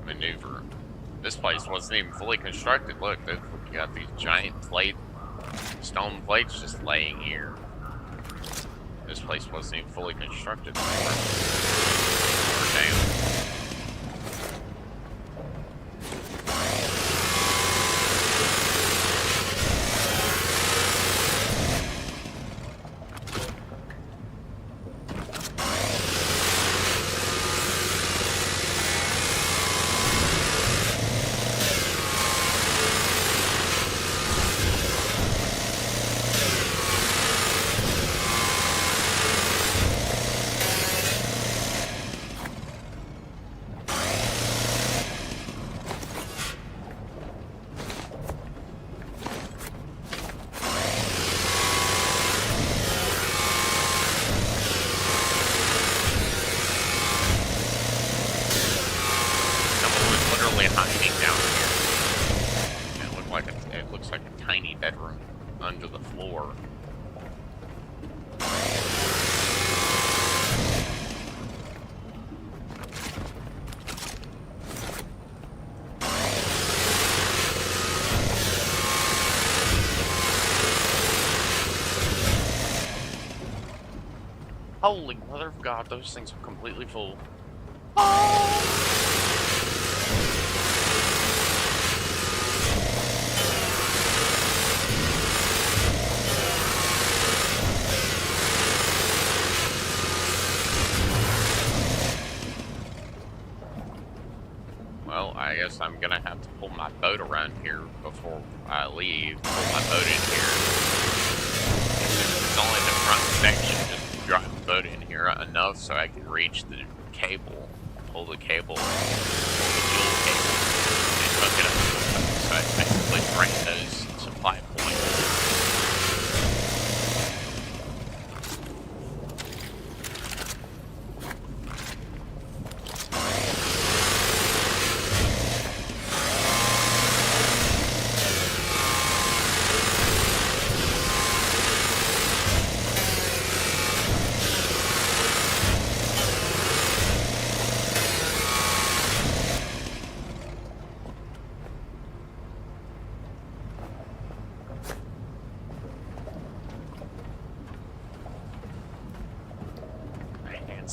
maneuver. This place wasn't even fully constructed. Look, you got these giant stone plates just laying here. This place wasn't even fully constructed before. Damn. Hiding down here. It looks like a tiny bedroom under the floor. Holy mother of God, those things are completely full. Well, I guess I'm gonna have to pull my boat around here before I leave. Pull my boat in here. It's only the front section, just drop the boat in here enough so I can reach the cable, pull the cable, pull the fuel cable, and hook it up so I basically drain those supply points.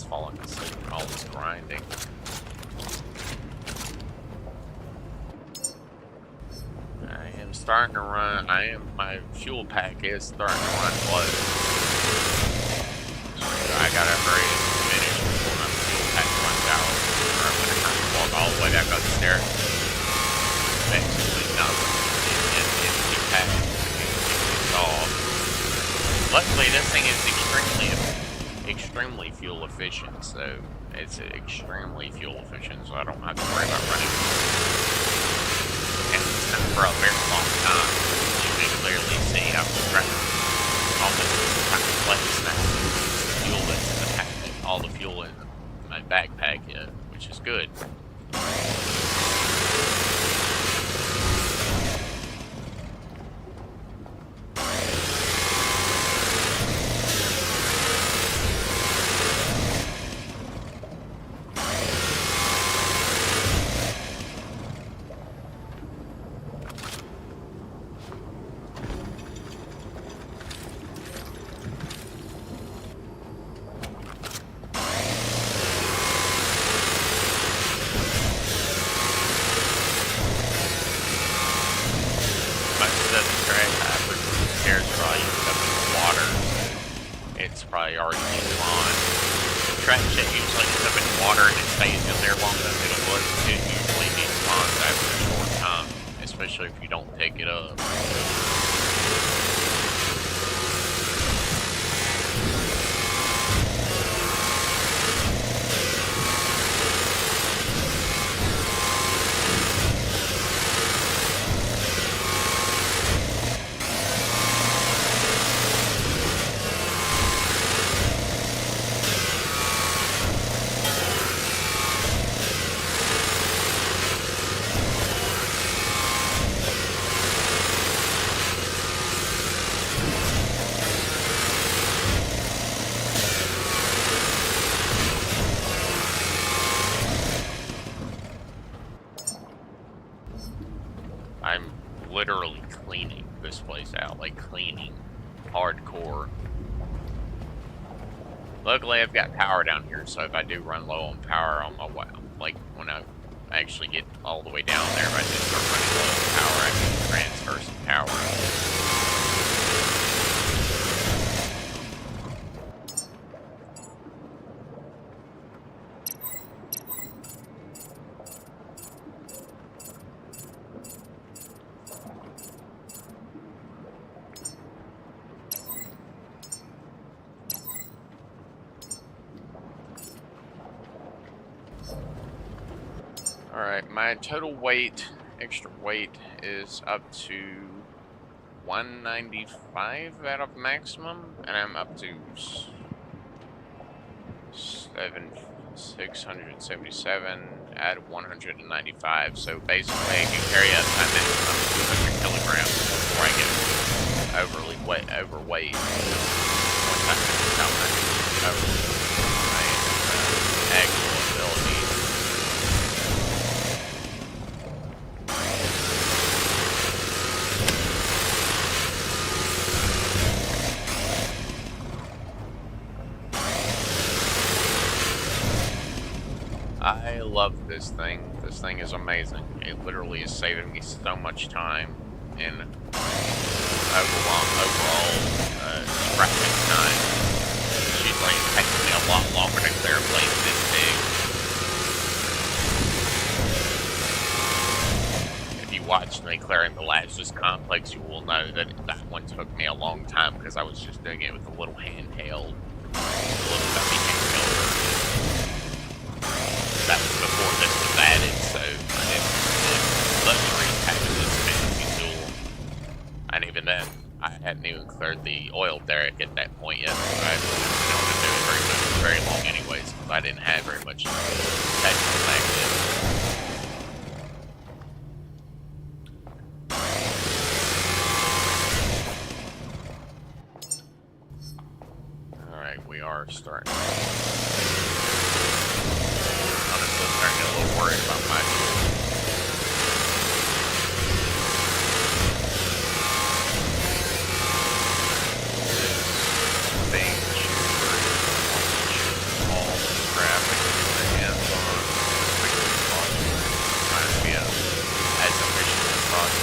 Falling asleep from all this grinding. I am starting to run. My fuel pack is starting to run low. So I gotta hurry and finish before my fuel pack runs out. Or I'm gonna have to walk all the way back up the stairs. Basically, nothing. Empty pack. It's all. Luckily, this thing is extremely fuel efficient, so it's extremely fuel efficient, so I don't have to worry about running and for a very long time. You can clearly see I'm running almost the kind of place now. The fuel that's in the pack, all the fuel in my backpack, which is good. It's probably already declined. The track jet usually gets up in water and it stays in there long enough it usually declines after a short time, especially if you don't take it up. I'm literally cleaning this place out, like cleaning, hardcore. Luckily, I've got power down here, so if I do run low on power on my way, like when I actually get all the way down there, if I just start running low on power, I can transfer some power. Alright, my total weight, extra weight, is up to 195 out of maximum, and I'm up to 677 out of 195. So basically, I can carry up my maximum 200 kilograms before I get overweight. Once I finish out my actual ability. I love this thing. This thing is amazing. It literally is saving me so much time in overall scrapping time. It's usually taking me a lot longer to clear a place this big. If you watched me clearing the Lazarus complex, you will know that that one took me a long time because I was just doing it with a little handheld, a little dummy handheld. That was before this was added, so I didn't luxury having this fancy tool. And even then, I hadn't even cleared the oil derrick at that point yet, so I didn't want to do it very long anyways, because I didn't have very much technical active. Alright, we are starting. Honestly, starting to get a little worried about my thing shooter. All the crap I can get my hands on as quickly as possible. Trying to be as efficient as possible.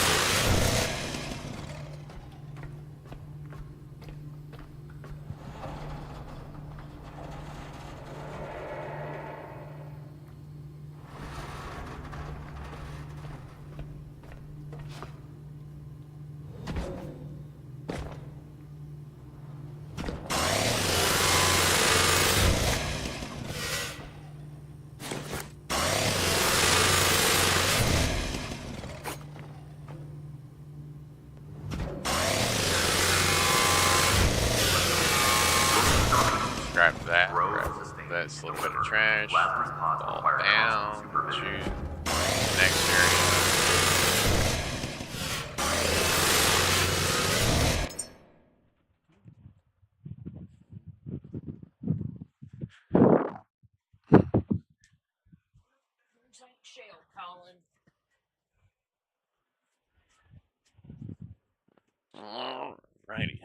Grab that, grab this little bit of trash, fall down, shoot, next area. Alrighty.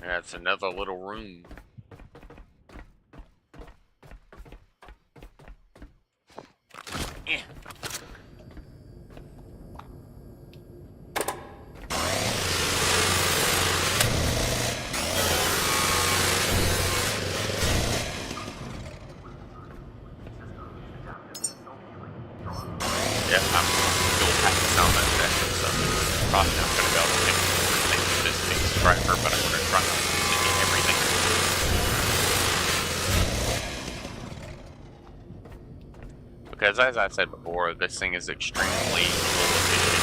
That's another little room. Yeah. Yeah, I'm fuel packing on that deck, so probably not going to be able to take everything with this big striper, but I'm going to try not to get everything. Because as I said before, this thing is extremely fuel efficient.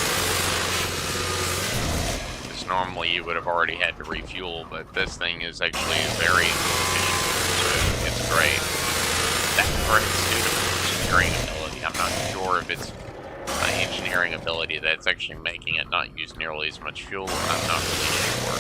Because normally you would have already had to refuel, but this thing is actually very efficient, so it's great. That or its engineering ability, I'm not sure if it's engineering ability that's actually making it not use nearly as much fuel. I'm not really sure.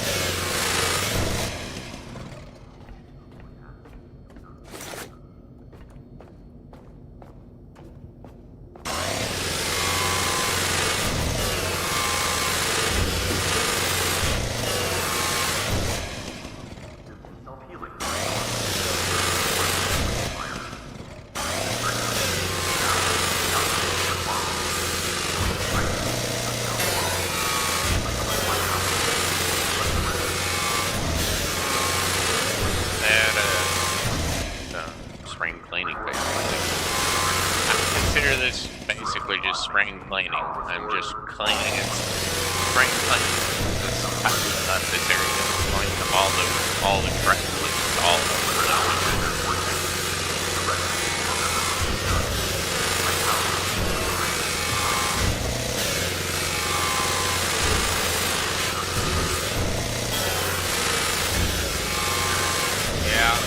Spring cleaning. I'm just cleaning it. Spring cleaning. This area. Cleaning up all the crap. All over. Yeah.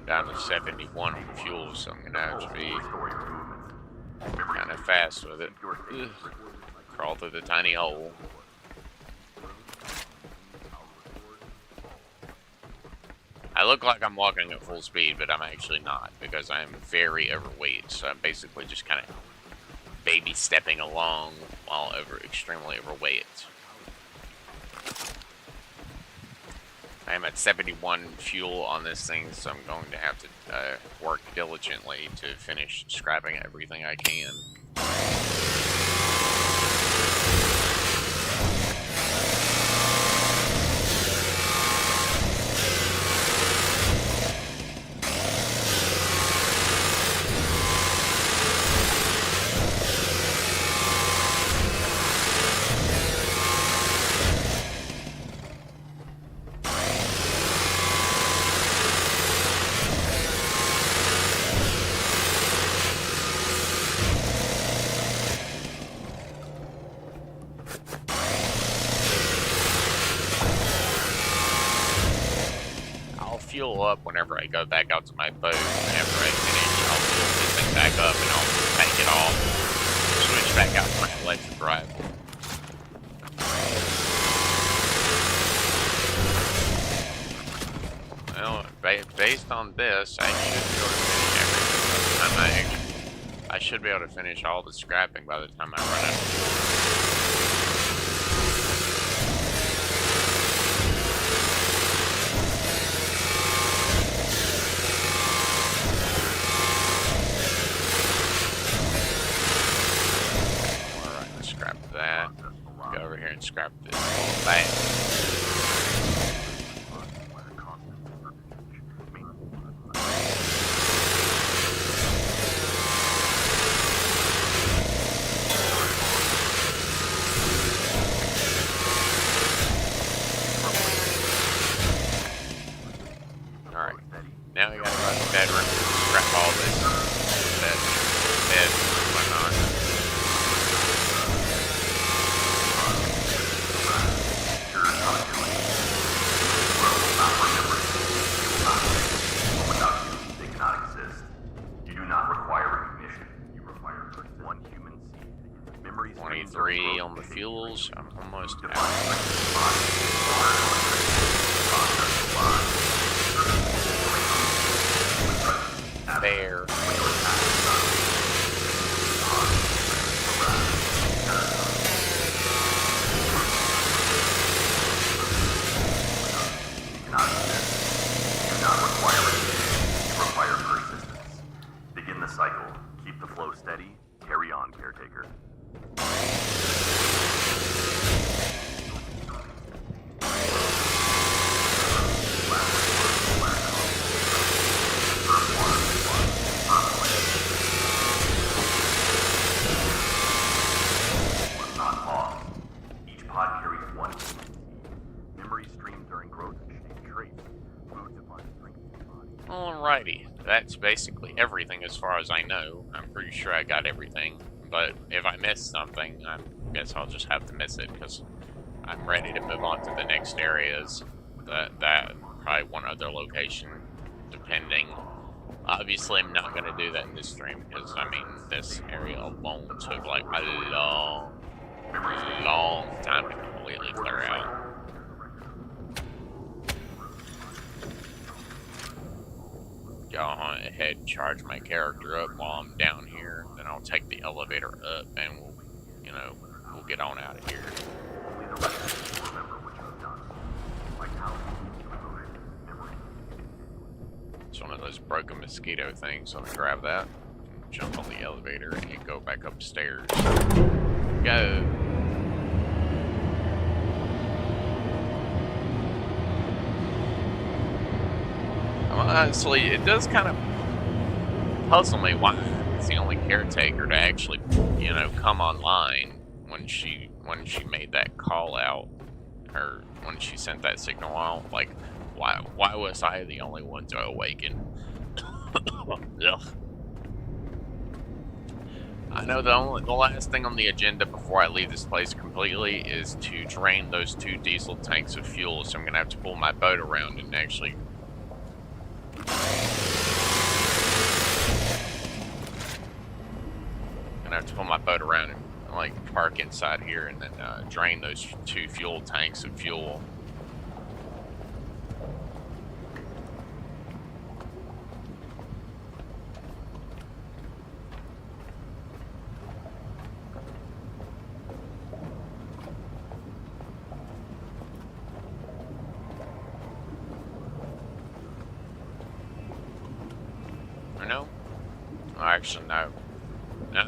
Down to 71 on fuel, so I'm gonna have to be kind of fast with it. Ugh. Crawl through the tiny hole. I look like I'm walking at full speed, but I'm actually not, because I'm very overweight, so I'm basically just kind of baby stepping along while extremely overweight. I am at 71 fuel on this thing, so I'm going to have to work diligently to finish scrapping everything I can. Fuel up whenever I go back out to my boat. After I finish, I'll fuel this thing back up and I'll take it off. Switch back out to my electric rifle. Well, based on this, I should be able to finish everything. I should be able to finish all the scrapping by the time I run out of fuel. Go over here and scrap this whole thing. Alright, now we gotta go to the bedroom and scrap all this bed and whatnot. On the fuels, I'm almost out. Alrighty, that's basically everything as far as I know. I'm pretty sure I got everything, but if I missed something, I guess I'll just have to miss it, because I'm ready to move on to the next areas. That probably one other location, depending. Obviously, I'm not going to do that in this stream, because, I mean, this area alone took, like, a long time to completely clear out. Go on ahead and charge my character up while I'm down here, then I'll take the elevator up, and we'll, you know, we'll get on out of here. Only the rest will remember what you have done. Vitality to emotion, memory. It's one of those broken mosquito things, so I'm gonna grab that, jump on the elevator, and go back upstairs. Go! Honestly, it does kind of puzzle me why it's the only caretaker to actually, you know, come online when she made that call out, or when she sent that signal out. Like, why was I the only one to awaken? Ugh. I know the last thing on the agenda before I leave this place completely is to drain those 2 diesel tanks of fuel, so I'm gonna have to pull my boat around and actually and like park inside here and then drain those 2 fuel tanks of fuel. Or no? Oh, actually, no. No.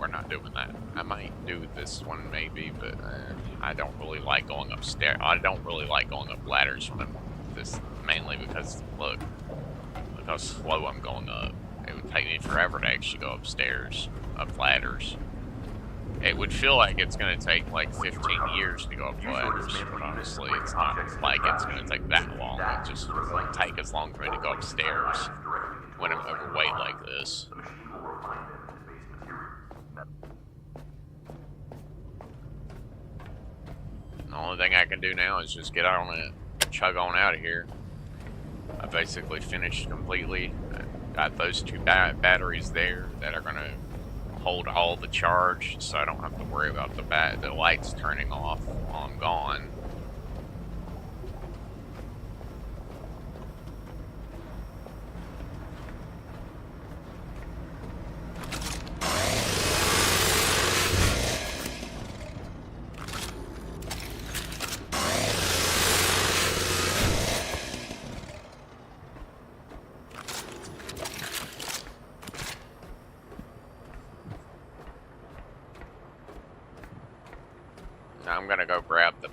We're not doing that. I might do this one maybe, but I don't really like going upstairs. I don't really like going up ladders when I'm this, mainly because, look how slow I'm going up. It would take me forever to actually go upstairs, up ladders. It would feel like it's going to take like 15 years to go up ladders, but honestly, it's not like it's going to take that long. It just won't take as long for me to go upstairs when I'm overweight like this. The machine will refine them into base materials. The only thing I can do now is just get on it, chug on out of here. I basically finished completely. I got those 2 batteries there that are going to hold all the charge, so I don't have to worry about the lights turning off while I'm gone. I'm gonna go grab the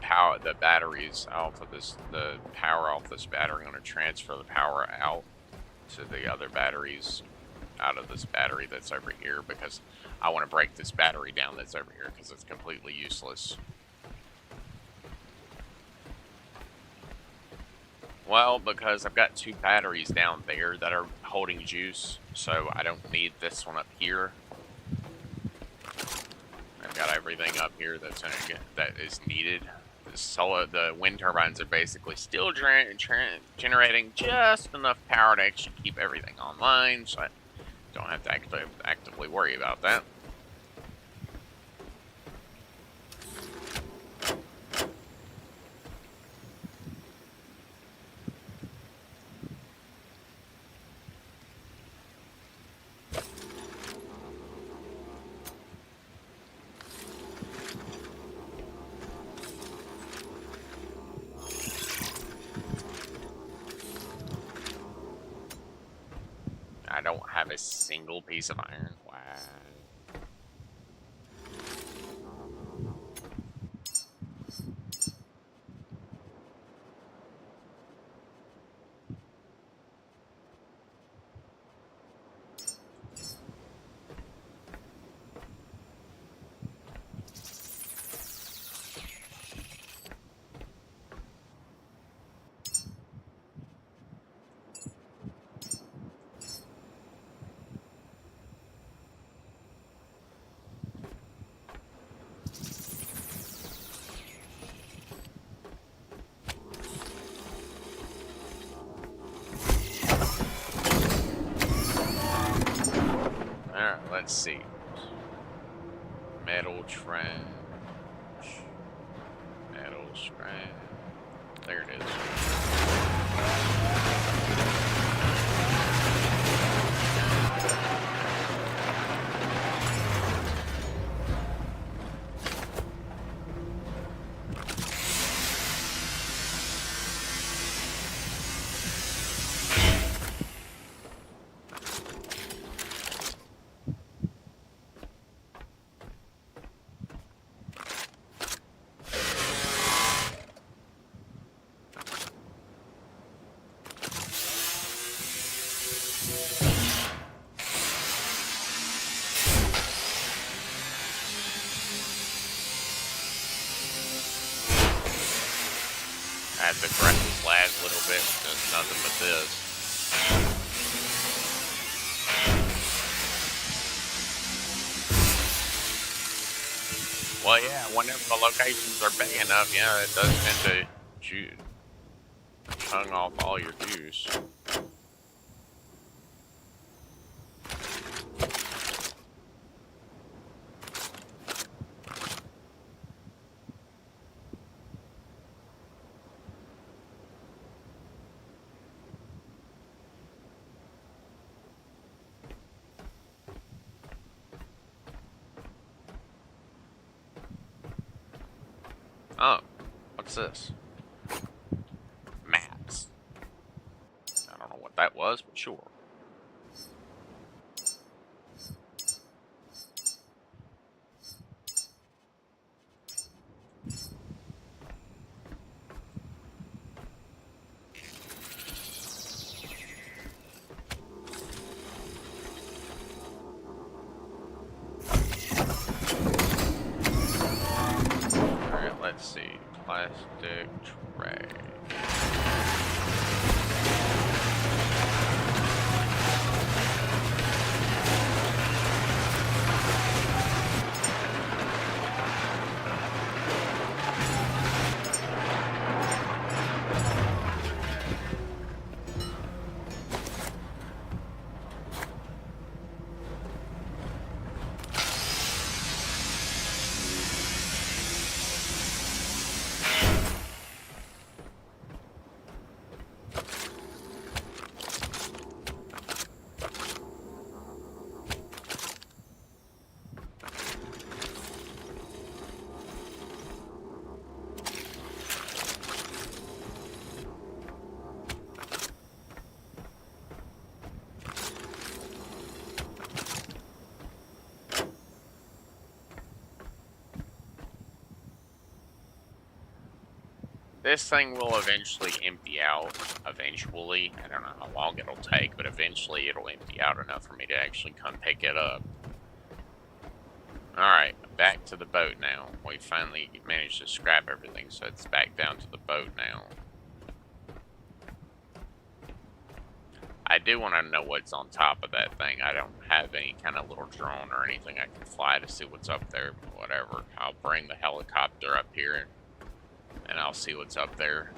batteries off of the power off this battery. I'm gonna transfer the power out to the other batteries out of this battery that's over here, because I want to break this battery down that's over here because it's completely useless. Well, because I've got 2 batteries down there that are holding juice, so I don't need this one up here. I've got everything up here that is needed. The wind turbines are basically still generating just enough power to actually keep everything online, so I don't have to actively worry about that. I don't have a single piece of iron. Wow. let's see. Metal trash. Metal scrap. There it is. I had to grind this last little bit because nothing but this. Well, yeah, whenever the locations are big enough, yeah, it does tend to chunk off all your juice. Oh, what's this? Maps. I don't know what that was, but sure. Alright, let's see. Plastic tray. This thing will eventually empty out. Eventually. I don't know how long it'll take, but eventually it'll empty out enough for me to actually come pick it up. Alright, back to the boat now. We finally managed to scrap everything, so it's back down to the boat now. I do want to know what's on top of that thing. I don't have any kind of little drone or anything I can fly to see what's up there, but whatever. I'll bring the helicopter up here and I'll see what's up there.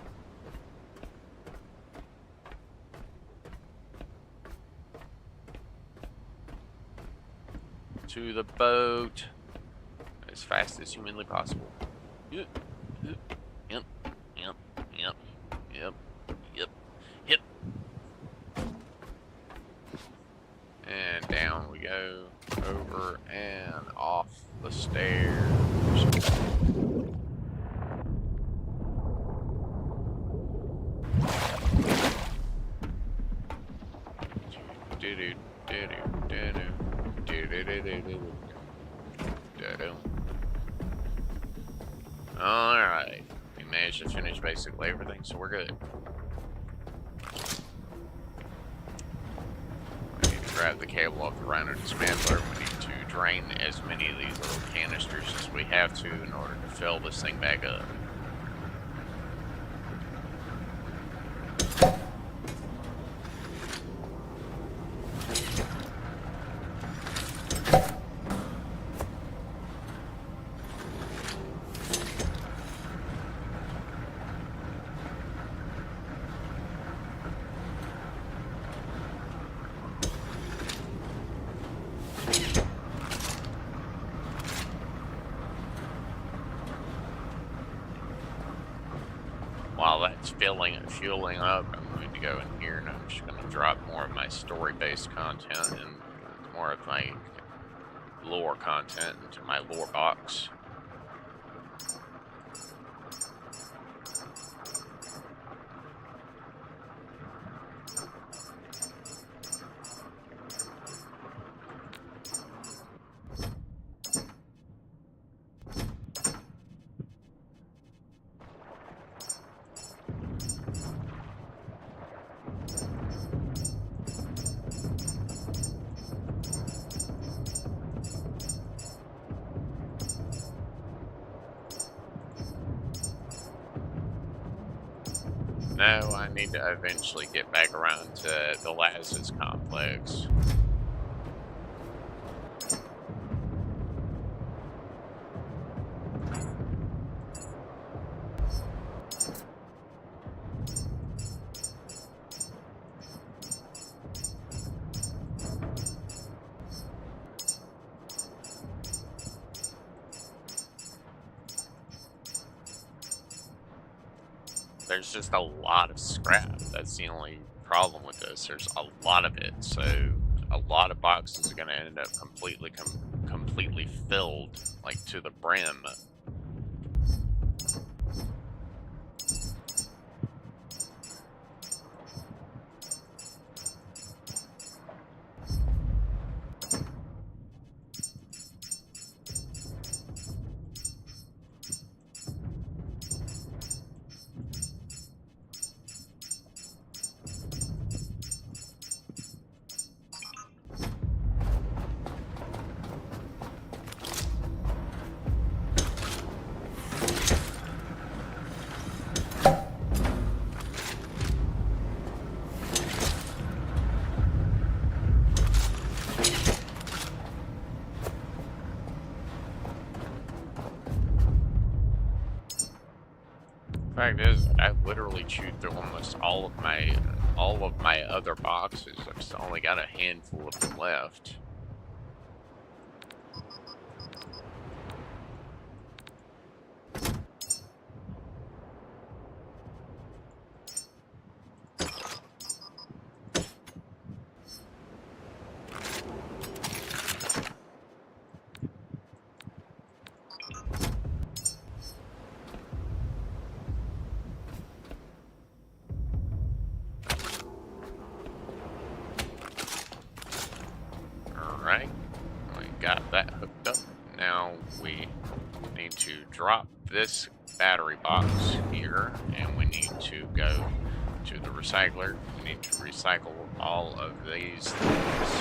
To the boat as fast as humanly possible. Yep, yep, yep, yep, yep, yep, yep, yep. And down we go, over and off the stairs. Alright, we managed to finish basically everything, so we're good. We need to grab the cable off the Rhino dismantler. We need to drain as many of these little canisters as we have to in order to fill this thing back up. that's fueling up, I'm going to go in here and I'm just going to drop more of my story-based content and more of my lore content into my lore box. No, I need to eventually get back around to the Last complex. There's just a lot of scrap. That's the only problem with this. There's a lot of it, so a lot of boxes are going to end up completely filled, like to the brim. Fact is, I literally chewed through almost all of my other boxes. I've just only got a handful of them left. Alright, we got that hooked up. Now we need to drop this battery box here, and we need to go to the recycler. We need to recycle all of these things.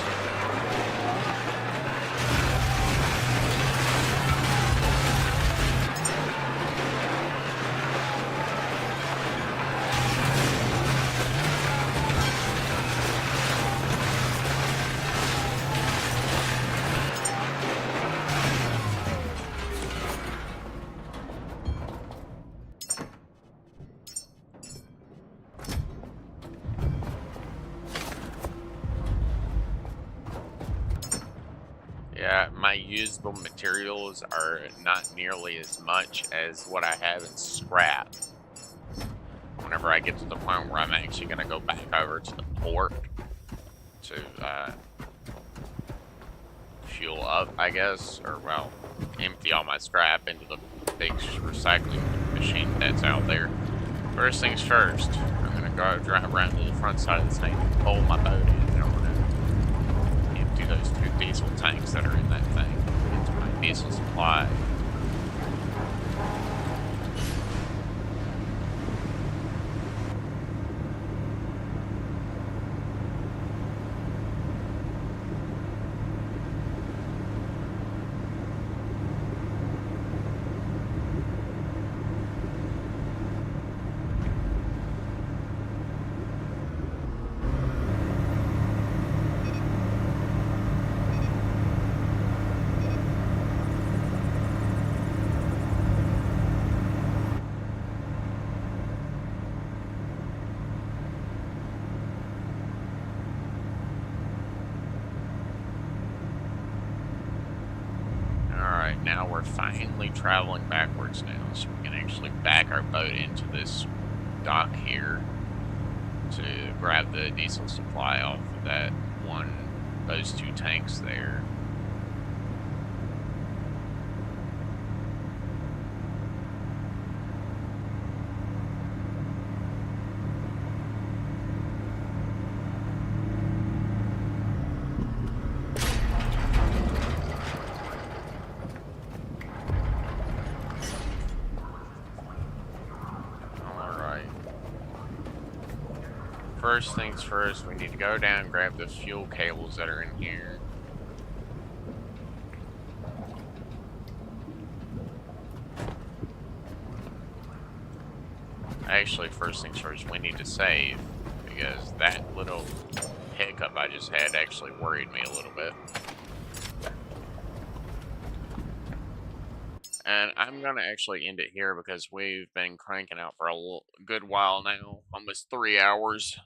Yeah, my usable materials are not nearly as much as what I have in scrap. Whenever I get to the point where I'm actually going to go back over to the port to fuel up, I guess, or well, empty all my scrap into the big recycling machine that's out there. First things first, I'm going to go drive around to the front side of this thing and pull my boat in. Those 2 diesel tanks that are in that thing into my diesel supply. Alright, now we're finally traveling backwards now, so we can actually back our boat into this dock here to grab the diesel supply off of those 2 tanks there. First things first, we need to go down and grab the fuel cables that are in here. Actually, first things first, we need to save, because that little hiccup I just had actually worried me a little bit. And I'm going to actually end it here because we've been cranking out for a good while now, almost 3 hours.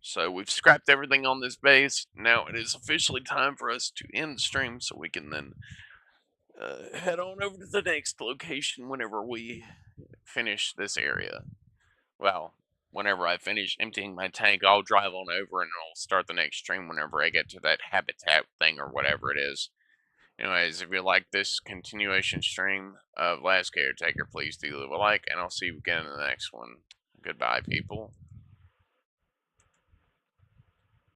So we've scrapped everything on this base. Now it is officially time for us to end the stream so we can then head on over to the next location whenever we finish this area. Well, whenever I finish emptying my tank, I'll drive on over and I'll start the next stream whenever I get to that habitat thing or whatever it is. Anyways, if you like this continuation stream of Last CareTaker, please do leave a like, and I'll see you again in the next one. Goodbye, people.